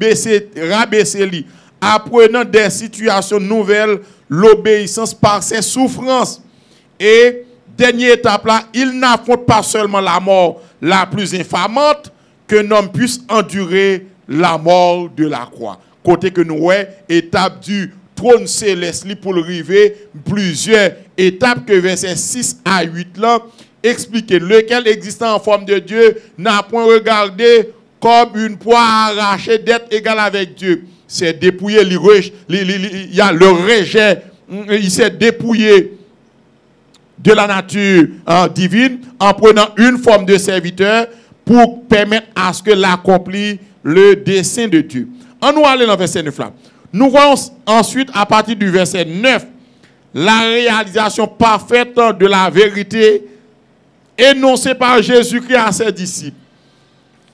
rabaissé lui, apprenant des situations nouvelles, l'obéissance par ses souffrances. Et, dernière étape là, il n'affronte pas seulement la mort la plus infamante, qu'un homme puisse endurer la mort de la croix. Côté que nous, ouais, étape du trône céleste pour arriver, plusieurs étapes que verset 6 à 8 là, expliquer lequel existant en forme de Dieu n'a point regardé comme une proie arrachée d'être égal avec Dieu. C'est dépouillé, il y a le rejet, il s'est dépouillé de la nature divine en prenant une forme de serviteur pour permettre à ce que l'accomplit le dessein de Dieu. On nous aller dans le verset 9 là. Nous voyons ensuite à partir du verset 9 la réalisation parfaite de la vérité énoncée par Jésus-Christ à ses disciples.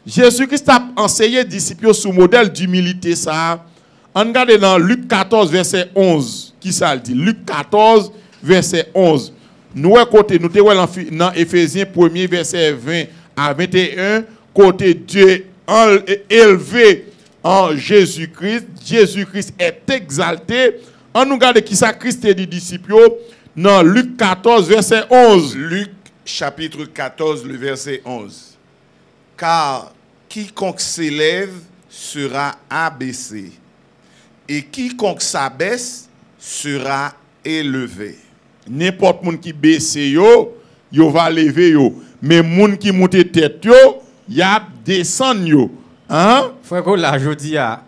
Jésus-Christ a enseigné aux disciples sous modèle d'humilité. Ça, on regarde dans Luc 14, verset 11. Qui ça le dit? Luc 14, verset 11. Nous, côté, nous dans Éphésiens 1er, verset 20 à 21, côté Dieu élevé en Jésus-Christ. Jésus-Christ est exalté. On nous regarde qui ça Christ dit disciples dans Luc 14, verset 11. Luc chapitre 14, le verset 11. Car quiconque s'élève sera abaissé, et quiconque s'abaisse sera élevé. N'importe qui baisse yo va lever yo. Mais moun qui monte tête yo, y a descend yo. Hein? Frère, là, je dis à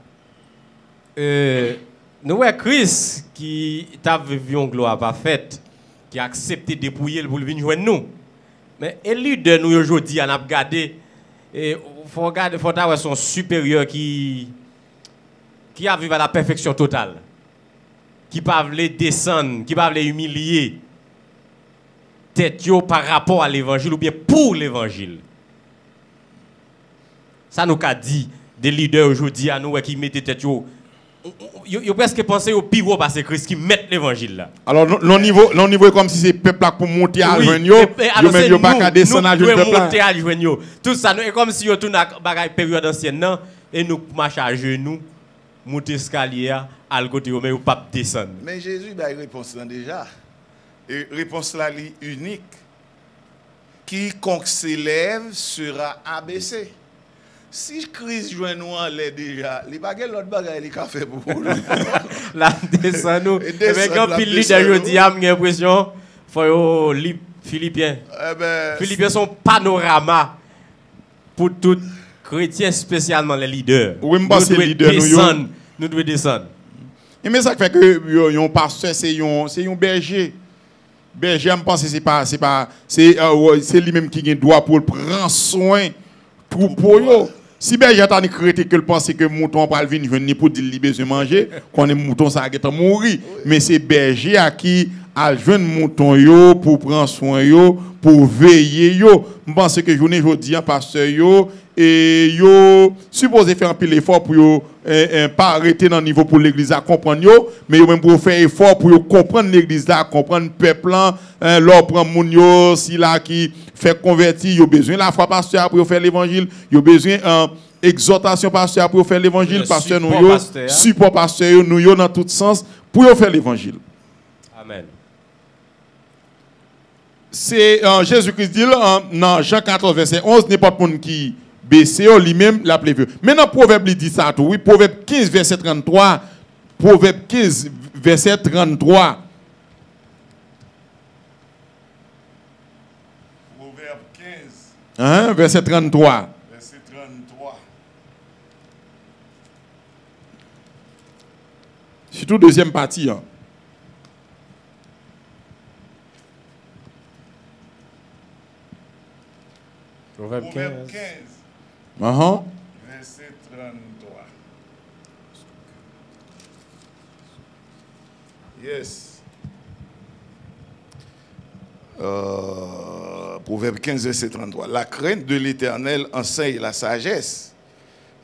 nous, Christ qui t'a vécu une gloire parfaite, qui a accepté de dépouiller pour venir joindre nous. Mais élu de nous aujourd'hui, on a regardé, il faut avoir son supérieur qui qui arrive à la perfection totale, qui peuvent les descendre, qui peuvent les humilier, tête yo par rapport à l'évangile ou bien pour l'évangile. Ça nous a dit des leaders aujourd'hui à nous qui mettent tête yo. Yo presque pensé au pire parce que Christ qui met l'évangile là. Alors non niveau est comme si c'est peuple là pour monter à joindre yo même yo pas qu'à descendre à joindre peuple monter à joindre tout ça nous est comme si yo tout na bagaille période ancienne non et nous marcher à genoux monter escalier à le côté mais ou pas descendre. Mais Jésus a une réponse là déjà. Et réponse là unique. Quiconque s'élève sera abaissé. Si Christ joint nous en l'air déjà, les bagages l'autre bagaille les café pour nous. La descend nous. Mais quand pile leader aujourd'hui a l'impression faut lire Philippiens. Philippiens sont panorama pour tout chrétien spécialement les leaders. Oui, me pense les leaders nous devons descendre. Et mais ça fait que yon pasteur c'est un berger. Berger me pense c'est lui-même qui a droit pour prendre soin troupeau yo. Si berger a créé que le pense que mouton va venir pour dire qu'il besoin manger, qu'on est mouton ça va mourir, mais c'est berger à qui a joindre mouton yo pour prendre soin yo, pour veiller yo. Je pense que journée aujourd'hui pasteur yo et yo supposé faire un pile effort pour yo pas arrêter dans le niveau pour l'église à comprendre yo, mais yo même pour faire effort pour yo comprendre l'église là, comprendre peuple là, leur prendre moun yo si là qui fait convertir, yo besoin la foi pasteur pour faire l'évangile, yo besoin exhortation pasteur pour faire l'évangile, pasteur nous yo support pasteur nous yo dans tout sens pour yo faire l'évangile. Amen. C'est Jésus-Christ dit dans Jean 14 verset 11 n'importe monde qui baisse lui-même la vieux. Maintenant proverbe dit ça tout. Oui, proverbe 15 verset 33. Proverbe 15 verset 33. Proverbe 15 verset 33. Verset 33. Surtout deuxième partie. Proverbe 15. Verset 33. Yes. Proverbe 15, verset 33. La crainte de l'Éternel enseigne la sagesse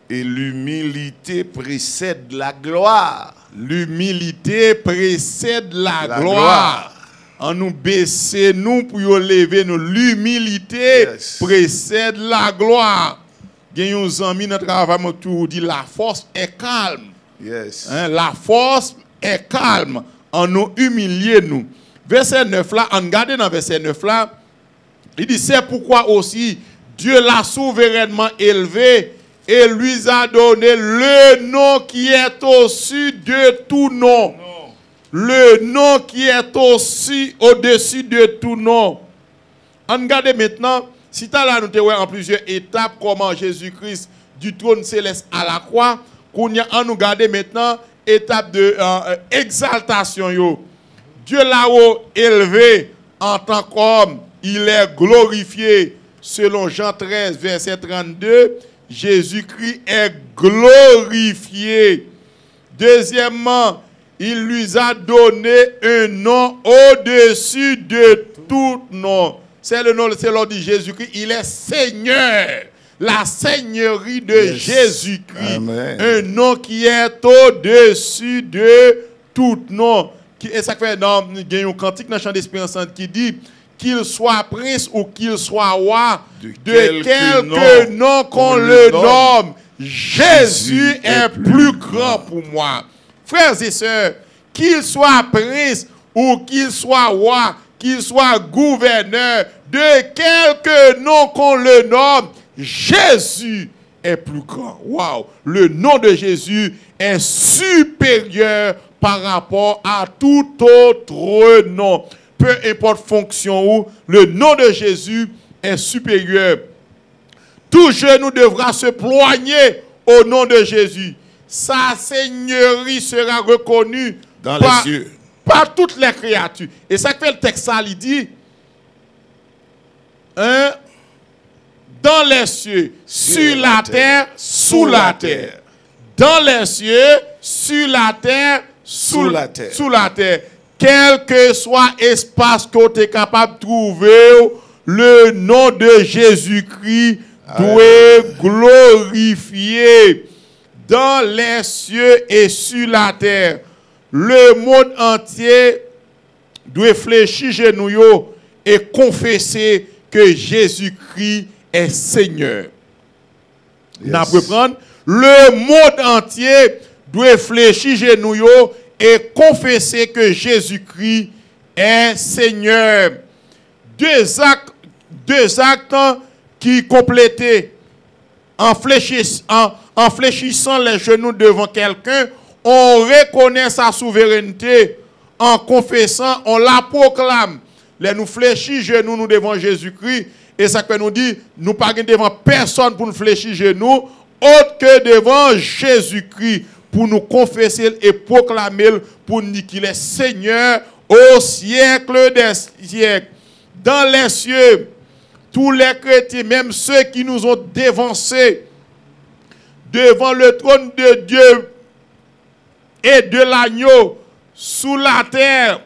et l'humilité précède la gloire. L'humilité précède la gloire. En nous baisser, nous pour lever nous. L'humilité précède la gloire. Il y a un ami dans le travail qui dit la force est calme. Yes. La force est calme. En nous humilier nous. Verset 9 là, en regardant dans verset 9 là, il dit c'est pourquoi aussi Dieu l'a souverainement élevé et lui a donné le nom qui est au-dessus de tout nom. Le nom qui est aussi au-dessus de tout nom. On regarde maintenant, si tu as là, nous te voyons en plusieurs étapes comment Jésus-Christ du trône céleste à la croix, qu'on y a on nous regarde maintenant étape de exaltation yo. Dieu l'a élevé en tant qu'homme, il est glorifié. Selon Jean 13 verset 32, Jésus-Christ est glorifié. Deuxièmement, il lui a donné un nom au-dessus de tout nom. C'est le nom, c'est l'ordre de Jésus-Christ. Il est Seigneur. La seigneurie de Jésus-Christ. Un nom qui est au-dessus de tout nom. Et ça fait dans un cantique dans le chant d'Espérance qui dit qu'il soit prince ou qu'il soit roi, de quelque nom qu'on le nomme, Jésus est plus grand pour moi. Frères et sœurs, qu'il soit prince ou qu'il soit roi, qu'il soit gouverneur, de quelque nom qu'on le nomme, Jésus est plus grand. Waouh! Le nom de Jésus est supérieur par rapport à tout autre nom. Peu importe fonction où, le nom de Jésus est supérieur. Tout genou devra se ployer au nom de Jésus. Sa seigneurie sera reconnue dans les cieux, par toutes les créatures. Et ça fait le texte, ça il dit, dans les cieux, sur la terre, sous la terre. Dans les cieux, sur la terre, Sous la terre. Sous la terre. Quel que soit l'espace que tu es capable de trouver, le nom de Jésus-Christ doit glorifier dans les cieux et sur la terre. Le monde entier doit fléchir genoux et confesser que Jésus-Christ est Seigneur. Nous reprendre. Le monde entier doit fléchir genoux et confesser que Jésus-Christ est Seigneur. Deux actes qui complétés en fléchissant les genoux devant quelqu'un, on reconnaît sa souveraineté. En confessant, on la proclame. Les nous fléchis genoux nous devant Jésus-Christ. Et ça que nous dit, nous pas devant personne pour nous fléchir genoux, autre que devant Jésus-Christ, pour nous confesser et proclamer, pour nous dire qu'il est Seigneur au siècle des siècles. Dans les cieux, tous les chrétiens, même ceux qui nous ont dévancés devant le trône de Dieu et de l'agneau, sous la terre,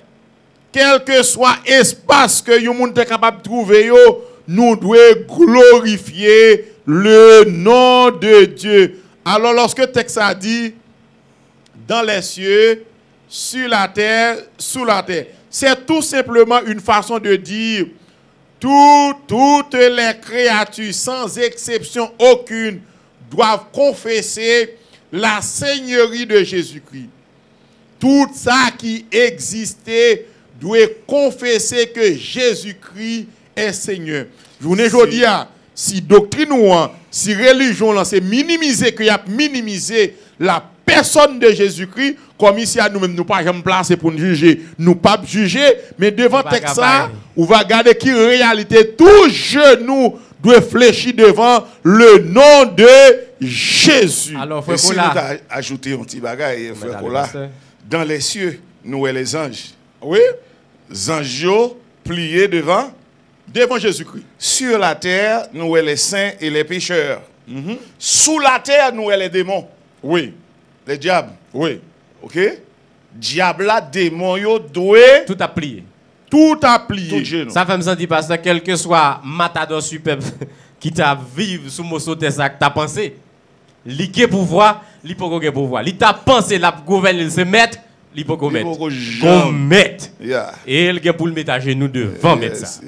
quel que soit l'espace que nous sommes capables de trouver, nous devons glorifier le nom de Dieu. Alors lorsque le texte a dit, dans les cieux, sur la terre, sous la terre, c'est tout simplement une façon de dire, toutes les créatures, sans exception aucune, doivent confesser la seigneurie de Jésus-Christ. Tout ça qui existait doit confesser que Jésus-Christ est Seigneur. Je vous dis, si doctrine ou si religion, c'est minimiser, qu'il y a minimisé la personne de Jésus-Christ, comme ici à nous-mêmes, nous ne pas jamais placer pour nous juger. Nous ne pas juger, mais devant texte ça, on va regarder qui réalité, tout genou doit fléchir devant le nom de Jésus. Alors, frère si nous avons ajouté un petit bagage, frère Kola, dans les cieux, nous et les anges. Oui. Les anges pliés devant Jésus-Christ. Sur la terre, nous et les saints et les pécheurs. Sous la terre, nous et les démons. Oui. Les diables. Oui. Ok? Diable, démon, yo doué. Tout a plié. Tout a plié. Ça fait me sentir parce que quel que soit matador superbe qui t'a vivre sous mon sauté ça que t'as pensé, li ke pouvoir, li pas ko pouvoir. Li t'a pensé la gouverner se mettre, li pas ko mettre. Ko mettre. Et il pour le mettre à genoux devant mettre ça.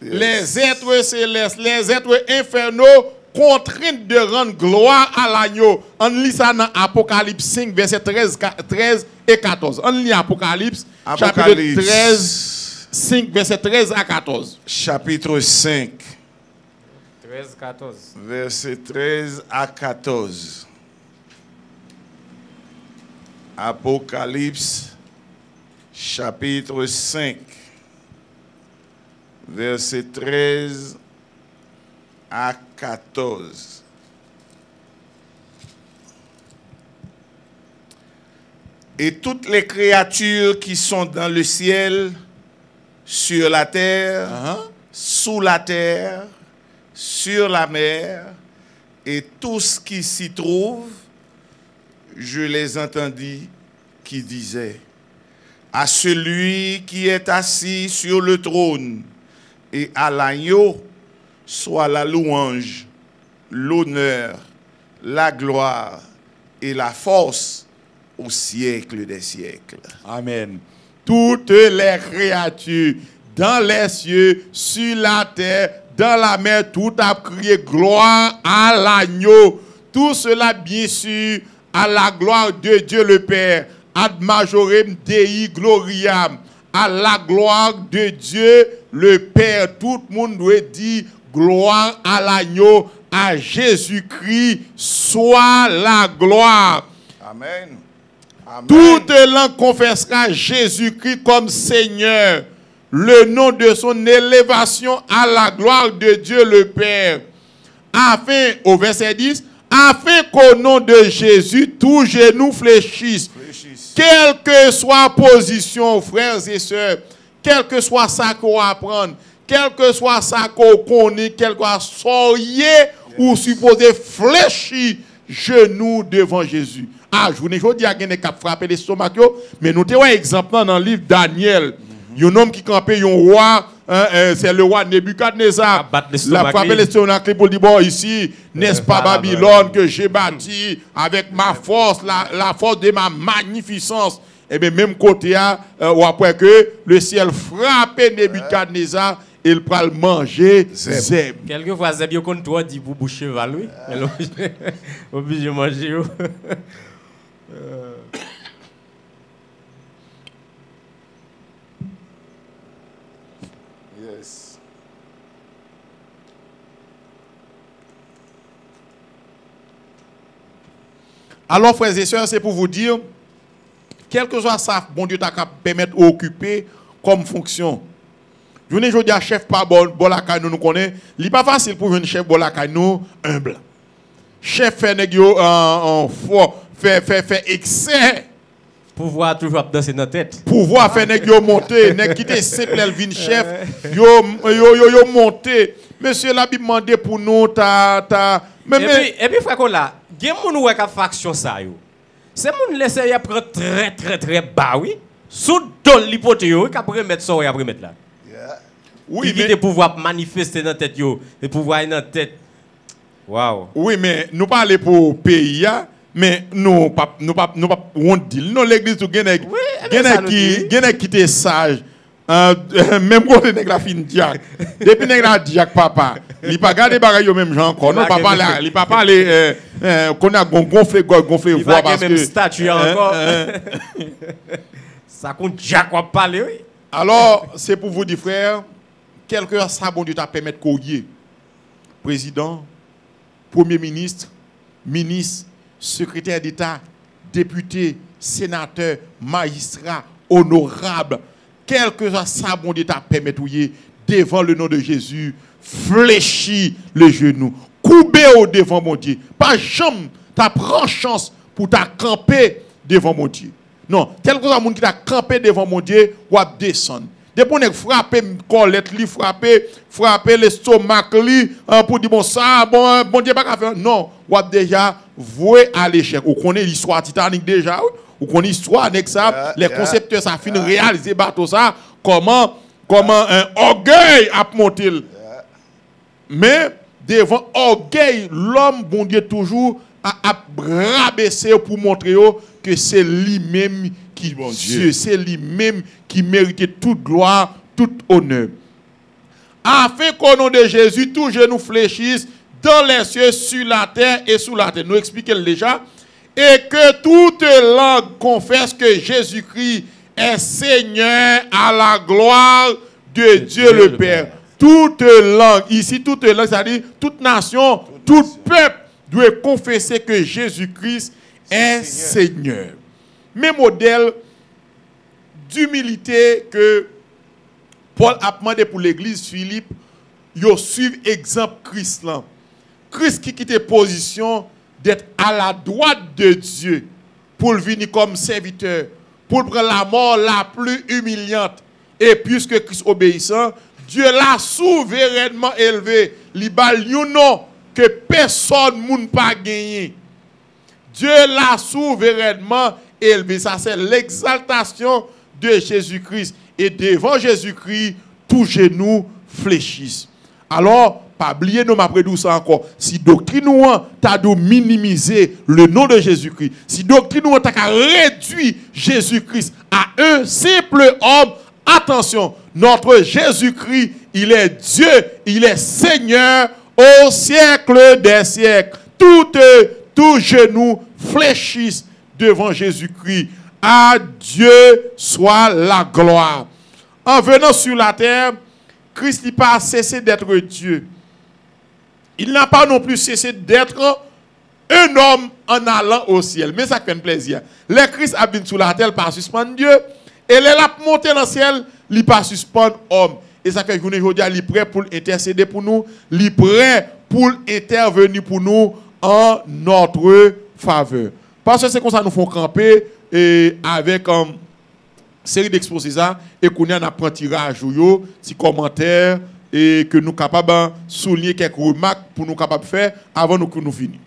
Les êtres célestes, les êtres infernaux contraints de rendre gloire à l'agneau. On lit ça dans Apocalypse 5 verset 13 et 14. On lit Apocalypse chapitre 13 5 verset 13 à 14. Chapitre 5 13 14. Verset 13 à 14. Apocalypse chapitre 5 verset 13 à 14. Et toutes les créatures qui sont dans le ciel, sur la terre, sous la terre, sur la mer, et tout ce qui s'y trouve, je les entendis qui disaient, à celui qui est assis sur le trône et à l'agneau, soit la louange, l'honneur, la gloire et la force au siècle des siècles. Amen. Toutes les créatures dans les cieux, sur la terre, dans la mer, tout a crié gloire à l'agneau. Tout cela, bien sûr, à la gloire de Dieu le Père. Ad majorem Dei gloriam. À la gloire de Dieu le Père. Tout le monde doit dire gloire à l'agneau, à Jésus-Christ, soit la gloire. Amen. Amen. Toute langue confessera Jésus-Christ comme Seigneur. Le nom de son élévation à la gloire de Dieu le Père. Afin, au verset 10, afin qu'au nom de Jésus, tout genou fléchisse. Quelle que soit la position, frères et sœurs, quel que soit ça qu'on apprend, quel que soit ça qu'on connaît, quel que soit soyez ou supposé fléchir genoux devant Jésus. Ah, je vous dis, il y a qui frappé l'estomac, mais nous avons un exemple dans le livre Daniel. Il y a un homme qui campait, un roi, c'est le roi Nebuchadnezzar. Il a frappé l'estomac pour dire, bon, ici, n'est-ce pas Babylone que j'ai bâti avec ma force, la force de ma magnificence. Et bien, même côté, ou après que le ciel frappait Nebuchadnezzar, il peut le manger Zeb. Quelquefois, Zeb, il compte toi, dit pour boucher cheval, oui. Obligé de manger. Yes. Alors, frères et sœurs, c'est pour vous dire, quel que soit ça, bon Dieu t'a permettre d'occuper comme fonction. Je ne dis à chef pas bolaka nous connaît, il n'est pas facile pour un chef bolaka nous humble. Chef fait fait excès. Pouvoir toujours danser dans la tête. Pouvoir faire nèg yo monter, nèg qui était simple elle vient chef, yo monter. Monsieur la Bible demandé pour nous et puis frère là, gen moun wè ka faction ça yo. C'est moun laisser y prendre très bas oui. Sous don l'hypothèse yo, ka remettre ça ou après mettre là. Oui, mais de pouvoir manifester dans tête yo, de pouvoir dans tête. Waouh. Oui, mais nous parler pour pays mais nous pas on dit non l'église tout gène qui était sage. Même quand nèg la fin diac. Depuis nèg la diac papa, il pas garder bagay yo même gens encore. Non papa là, il pas parler qu'on a gonflé voix parce que même statue encore. Ça compte diac quoi parler oui. Alors, c'est pour vous dire frère, quelqu'un ça bon Dieu t'a permettre qu'on y président, premier ministre, ministre, secrétaire d'État, député, sénateur, magistrat, honorable, quel que soit ça, bon Dieu t'a permis de devant le nom de Jésus, fléchir le genou, couper au devant mon Dieu. Pas jamais t'as prend chance pour t'a camper devant mon Dieu. Non, quel que soit le monde qui t'a campé devant mon Dieu, ou à descendre. Depuis qu'on a frappé colette, frapper l'estomac, pour dire bon ça, bon Dieu pas faire. Non, ou a déjà voué à l'échec. Ou connaît l'histoire Titanic déjà, ou connaît l'histoire avec ça, les concepteurs ça fin réaliser bateau ça, comment un orgueil a monté. Mais devant orgueil, l'homme bon Dieu toujours a rabaissé pour montrer que c'est lui-même qui bon Dieu, c'est lui-même qui mérite toute gloire, tout honneur. Afin qu'au nom de Jésus, tous genou fléchissent dans les cieux, sur la terre et sous la terre. Nous expliquons déjà. Et que toute langue confesse que Jésus-Christ est Seigneur à la gloire de Dieu le Père. Toute langue, ici toute langue, c'est-à-dire toute nation, tout peuple doit confesser que Jésus-Christ est Seigneur. Mes modèles d'humilité que Paul a demandé pour l'église Philippe, ils suivent exemple Christ là. Christ qui quitte position d'être à la droite de Dieu pour venir comme serviteur, pour prendre la mort la plus humiliante. Et puisque Christ obéissant, Dieu l'a souverainement élevé. Il a non que personne ne peut pas gagner. Dieu l'a souverainement élevé. Ça, c'est l'exaltation de Jésus-Christ. Et devant Jésus-Christ, tous genoux fléchissent. Alors, pas oublier nous après tout ça encore. Si doctrine nous t'a de minimiser le nom de Jésus-Christ, si doctrine nous t'a réduit Jésus-Christ à un simple homme, attention, notre Jésus-Christ, il est Dieu, il est Seigneur au siècle des siècles. Tous genoux fléchissent devant Jésus-Christ. À Dieu soit la gloire. En venant sur la terre, Christ n'a pas cessé d'être Dieu. Il n'a pas non plus cessé d'être un homme en allant au ciel. Mais ça fait un plaisir. Le Christ a venu sur la terre par suspendre Dieu. Et il a monté dans le ciel, il pas suspendre homme. Et ça fait que aujourd'hui, il est prêt pour intercéder pour nous. Il est prêt pour intervenir pour nous en notre faveur. Parce que c'est comme ça nous font camper et avec une série d'exposés et qu'on a un apprentissage, des commentaires et que nous sommes capables de souligner quelques remarques pour nous capables de faire avant que nous finissions.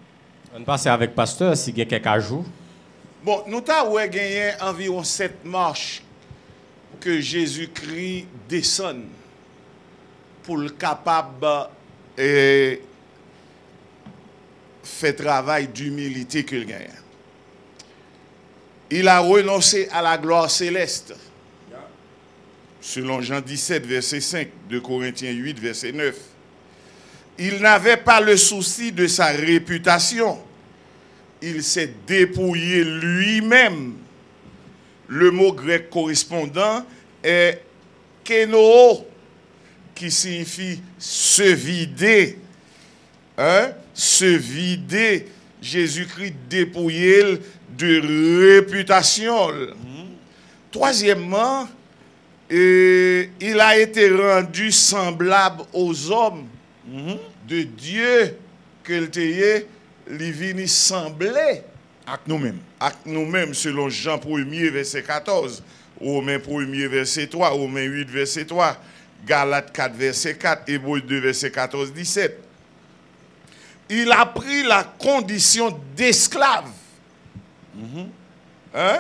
On passe avec pasteur si il y a quelques ajouts. Bon, nous avons gagné environ 7 marches que Jésus-Christ descend pour le capable et faire travail d'humilité qu'il gagne. Il a renoncé à la gloire céleste. Selon Jean 17, verset 5, de Corinthiens 8, verset 9. Il n'avait pas le souci de sa réputation. Il s'est dépouillé lui-même. Le mot grec correspondant est kénoo, qui signifie se vider. Hein? Se vider. Jésus-Christ dépouillé de réputation. Troisièmement, il a été rendu semblable aux hommes de Dieu qu'il était venu sembler Avec nous-mêmes. avec nous-mêmes, selon Jean 1er, verset 14, Romains 1er, verset 3, Romains 8, verset 3, Galates 4, verset 4, Hébreux 2, verset 14, 17. Il a pris la condition d'esclave. Hein?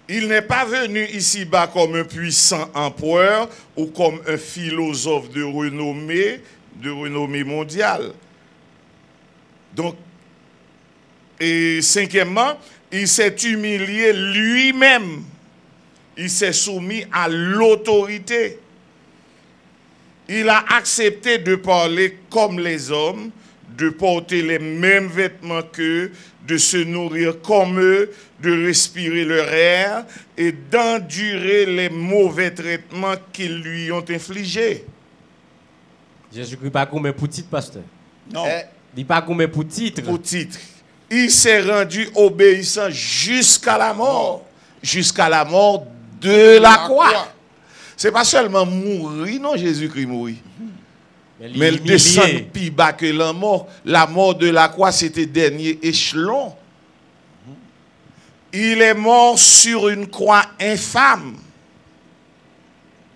Il n'est pas venu ici-bas comme un puissant empereur ou comme un philosophe de renommée mondiale. Donc, et cinquièmement, il s'est humilié lui-même. Il s'est soumis à l'autorité. Il a accepté de parler comme les hommes, de porter les mêmes vêtements qu'eux, de se nourrir comme eux, de respirer leur air et d'endurer les mauvais traitements qu'ils lui ont infligés. Jésus-Christ pas comme pour titre, pasteur. Non. Il pas comme pour titre. Pour titre. Il s'est rendu obéissant jusqu'à la mort. Jusqu'à la mort de la croix. C'est pas seulement mourir, non, Jésus-Christ mourit. Mais il descend plus bas que la mort. La mort de la croix, c'était le dernier échelon. Il est mort sur une croix infâme.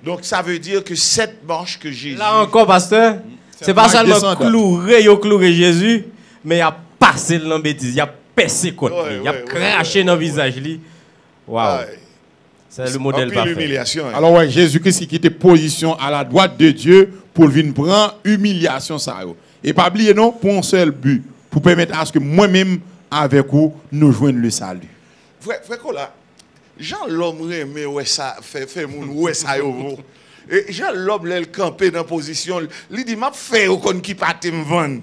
Donc ça veut dire que cette marche que Jésus... Là encore, pasteur, c'est pas seulement clouer Jésus, mais il a passé dans la bêtise, il a percé contre lui, il a craché dans le visage. Waouh! C'est le modèle parfait. L'humiliation. Alors ouais, Jésus-Christ qui était position à la droite de Dieu pour venir prendre humiliation ça. Et pas oublier non pour un seul but, pour permettre à ce que moi-même avec vous nous joignent le salut. Frère Kola, Jean l'homme mais ouais ça fait moun ouais ça yo. Et Jean l'homme le camper dans position, il dit m'a fait au kon qui pas te me vendre.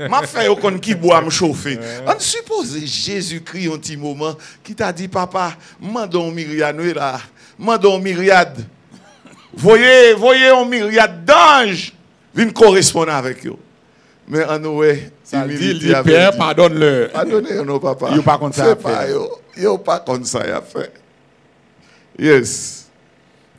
M'a fait au kon qui boit me chauffer. On suppose Jésus-Christ un petit moment qui t'a dit papa, mandon myriade là, mandon myriade. Voyez un myriade d'anges viennent correspondre avec eux. Mais en ouais, ça dit le Père pardonne-le. Pardonnez non papa. Yo pas comme ça faire. Yo pas comme ça y a fait. Yes.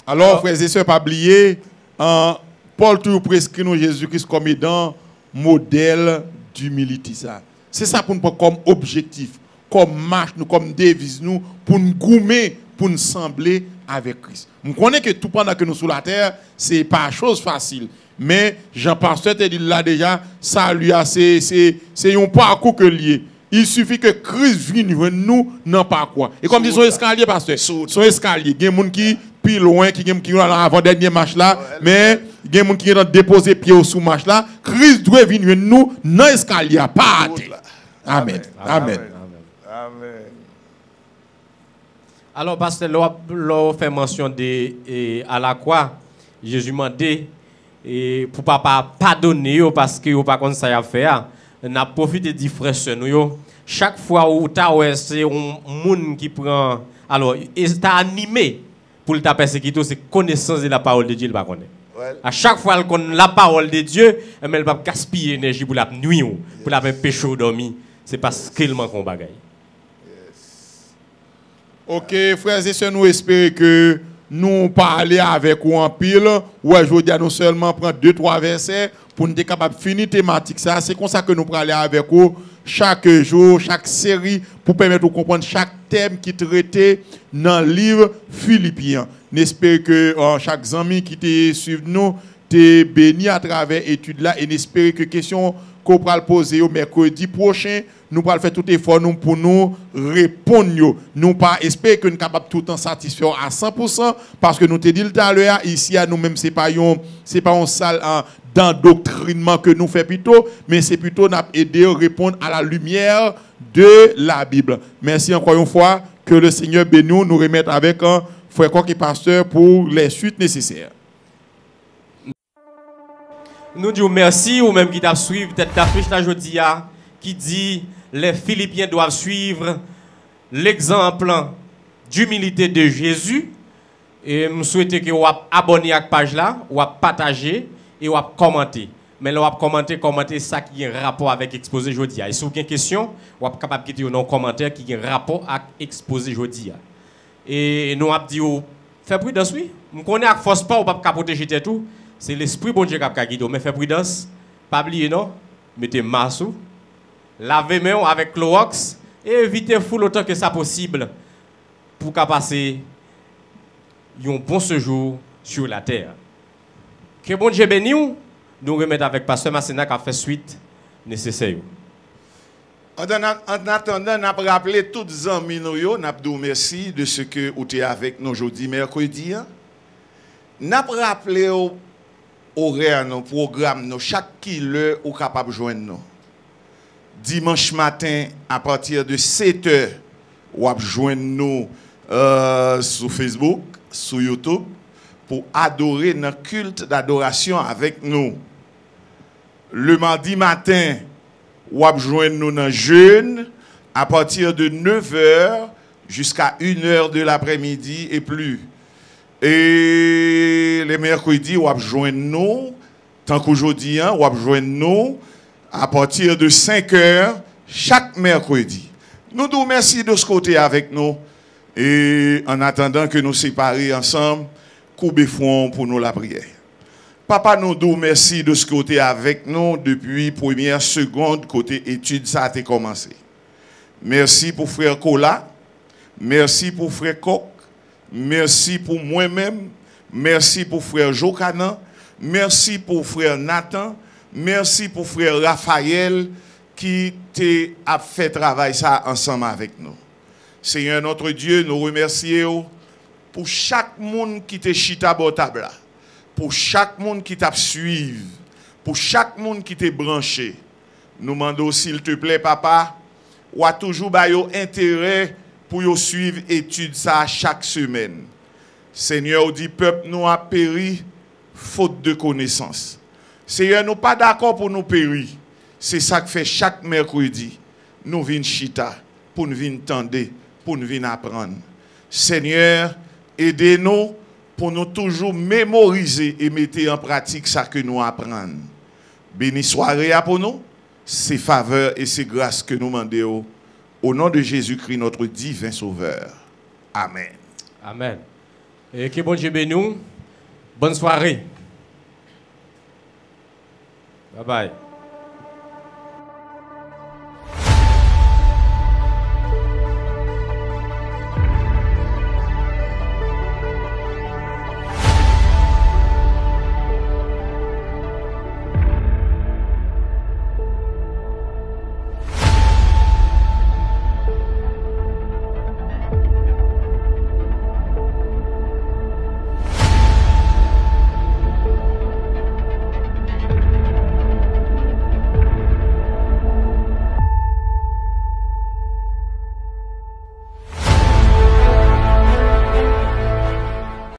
Alors frères et sœurs, pas oublier Paul toujours prescrit nous Jésus-Christ comme étant modèle d'humilité ça. C'est ça pour nous comme objectif, comme marche nous, comme devise nous pour nous goumer, pour nous sembler avec Christ. Nous connaissons que tout pendant que nous sur la terre, c'est pas chose facile. Mais Jean-Pasteur te dit là déjà, ça lui a c'est un parcours que lié. Il suffit que Christ vienne nous dans parcours. Et comme dit son escalier pasteur, son escalier, il y a des gens qui plus loin qui dans avant dernier match là, mais il y a des gens qui ont déposé pied sous match là, Christ doit venir nous dans l'escalier pas. Amen. Amen. Amen. Alors pasteur, l'on fait mention de à la croix, Jésus m'a dit et pour papa pardonner parce que ou pas comme ça a fait on a profité de frères nous chaque fois où c'est un monde qui prend alors il t'a animé pour ta persécuter c'est connaissance de la parole de Dieu il pas connaît à chaque fois elle connaît la parole de Dieu mais elle pas gaspiller énergie pour la nuit pour la même péché ou dormir c'est parce qu'il manque un bagage. OK frères et sœurs nous espérons que nous parler avec vous en pile, ouais, je veux dire, nous seulement prendre 2-3 versets pour nous être capable de finir thématique. Ça, c'est comme ça que nous parlons avec vous chaque jour, chaque série, pour permettre de comprendre chaque thème qui est traité dans le livre Philippiens. J'espère que chaque ami qui te suit nous, t'es béni à travers l'étude là et j'espère que question qu'on va le poser au mercredi prochain. Nous allons faire tout effort pour nous répondre. Nous pas espérer que nous sommes capables tout le temps satisfaire à 100% parce que nous te dit tout à l'heure ici à nous-mêmes c'est pas une salle d'endoctrinement que nous faisons plutôt, mais c'est plutôt aider à répondre à la lumière de la Bible. Merci encore une fois, que le Seigneur bénisse, nous remette avec un frère Coq et pasteur pour les suites nécessaires. Nous disons merci ou même qui t'a suivi peut-être l'affiche la jeudi qui dit les Philippiens doivent suivre l'exemple d'humilité de Jésus et je souhaite que vous abonnez à la page là, ou partager et vous commenter. Mais là, vous commenter ça qui a un rapport avec l'exposé jeudi. Et si vous avez une question, vous êtes capable de quitter un commentaire qui a un rapport avec l'exposé jeudi. Et nous avons dit, faites prudence, oui. Nous connaissons que force pas, ou pas protéger tout. C'est l'esprit bon Dieu qui a guidé. Mais faites prudence, pas oublier, non? Mettez masque, lavez main avec Clorox et évitez full autant que ça possible pour passer un bon séjour sur la terre. Que bon Dieu bénisse, nous remettons avec Pasteur Massena qui a fait suite nécessaire. En attendant, on a rappelé tous les amis, on a dit merci de ce que vous êtes avec nous aujourd'hui, mercredi. On a rappelé au horaire, nos programmes, chaque kilo ou capable de joindre nous. Dimanche matin, à partir de 7h, vous pouvez joindre nous sur Facebook, sur YouTube, pour adorer notre culte d'adoration avec nous. Le mardi matin, vous pouvez joindre nous dans le jeûne à partir de 9h jusqu'à 1h de l'après-midi et plus. Et les mercredis, vous pouvez joindre nous, tant qu'aujourd'hui, vous pouvez joindre nous à partir de 5h chaque mercredi. Nous vous remercions de ce côté avec nous. Et en attendant que nous séparions ensemble, coupez front pour nous la prière. Papa, nous vous remercions de ce côté avec nous depuis première seconde côté étude, ça a été commencé. Merci pour frère Kola, merci pour frère Coq, merci pour moi-même, merci pour frère Jokanan, merci pour frère Nathan, merci pour frère Raphaël qui a fait travail ça ensemble avec nous. Seigneur notre Dieu, nous remercions pour chaque monde qui te chita table, pour chaque monde qui t'a suivi, pour chaque monde qui t'est branché. Nous demandons s'il te plaît, papa, ou a toujours intérêt pour suivre étude ça chaque semaine. Seigneur, dit peuple nous a péri faute de connaissance. Seigneur, nous pas d'accord pour nous périr. C'est ça que fait chaque mercredi. Nous venons chita pour nous venir tendre, pour nous venir apprendre. Seigneur, aidez-nous pour nous toujours mémoriser et mettre en pratique ça que nous apprenons. Béni soirée pour nous, c'est faveurs et c'est grâces que nous demandons au nom de Jésus-Christ, notre divin Sauveur. Amen. Amen. Et que bon Dieu bénisse. Bonne soirée. Bye bye.